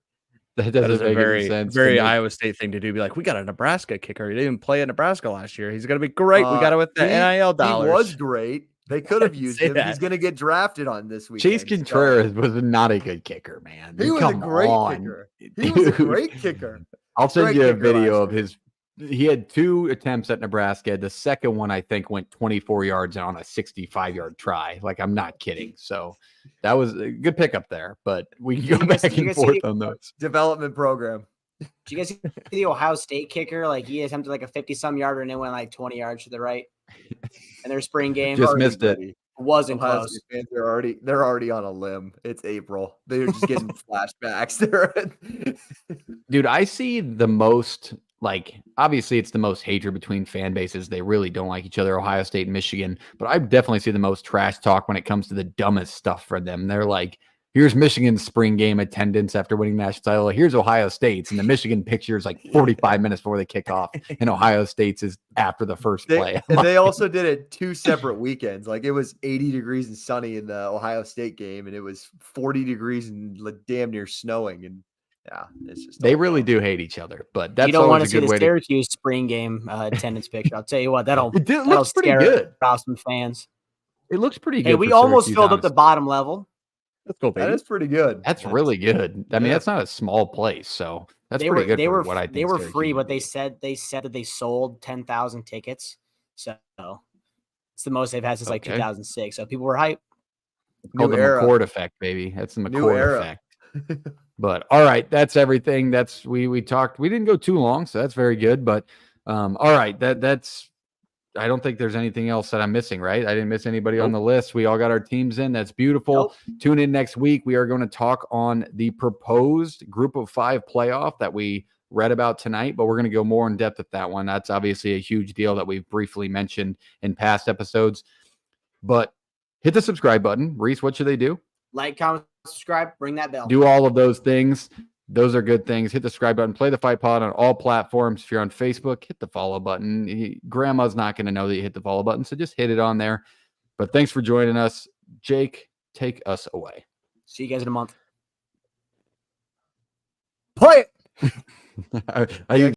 That That doesn't is a make any very, sense. to very me. Iowa State thing to do. Be like, we got a Nebraska kicker. He didn't even play at Nebraska last year. He's gonna be great. We got it with the NIL dollars. He was great. They could have used Say him. that. He's going to get drafted on this week. Chase Contreras was not a good kicker, man. He was a Come great on. kicker. He was a Dude. great kicker. I'll send Great you a kicker video last of his. He had 2 attempts at Nebraska. The second one, I think, went 24 yards on a 65-yard try. Like, I'm not kidding. So that was a good pickup there. But we can go You guys- back you and guys see forth the- on those. Development program. Did you guys see the Ohio State kicker? Like he attempted like a 50-some yarder and it went like 20 yards to the right in their spring game. Just missed it. Buddy. Wasn't Ohio close. State fans, they're already on a limb. It's April. They're just getting flashbacks. Dude, I see the most, like, obviously it's the most hatred between fan bases. They really don't like each other, Ohio State and Michigan. But I definitely see the most trash talk when it comes to the dumbest stuff for them. They're like, here's Michigan's spring game attendance after winning national title. Here's Ohio State's, and the Michigan picture is like 45 minutes before they kick off, and Ohio State's is after the first play. And they also did it 2 separate weekends. Like it was 80 degrees and sunny in the Ohio State game, and it was 40 degrees and damn near snowing. And yeah, it's just they really do hate each other. But that's you don't want to always a see good the way Syracuse spring game attendance picture. I'll tell you what, that'll It looks pretty scare good. some fans. It looks pretty good. Hey, we for almost Syracuse, filled up the honestly. bottom level. Let's go, That baby. is pretty good. That's really good. I mean, Yeah. that's not a small place, so that's They pretty were good they for were what I think they were Syracuse free, would but they be. said that they sold 10,000 tickets. So it's the most they've had since like Okay. 2006. So people were hyped. It's called New the era. McCord effect, baby. That's the New McCord era. effect. But all right, that's everything. That's we talked. We didn't go too long, so that's very good. But all right, that's. I don't think there's anything else that I'm missing, right? I didn't miss anybody on the list. We all got our teams in. That's beautiful. Nope. Tune in next week. We are going to talk on the proposed Group of 5 playoff that we read about tonight, but we're going to go more in depth at that one. That's obviously a huge deal that we've briefly mentioned in past episodes. But hit the subscribe button. Reese, what should they do? Like, comment, subscribe, ring that bell. Do all of those things. Those are good things. Hit the subscribe button. Play the Fight Pod on all platforms. If you're on Facebook, hit the follow button. Grandma's not going to know that you hit the follow button, so just hit it on there. But thanks for joining us. Jake, take us away. See you guys in a month. Play it. Are you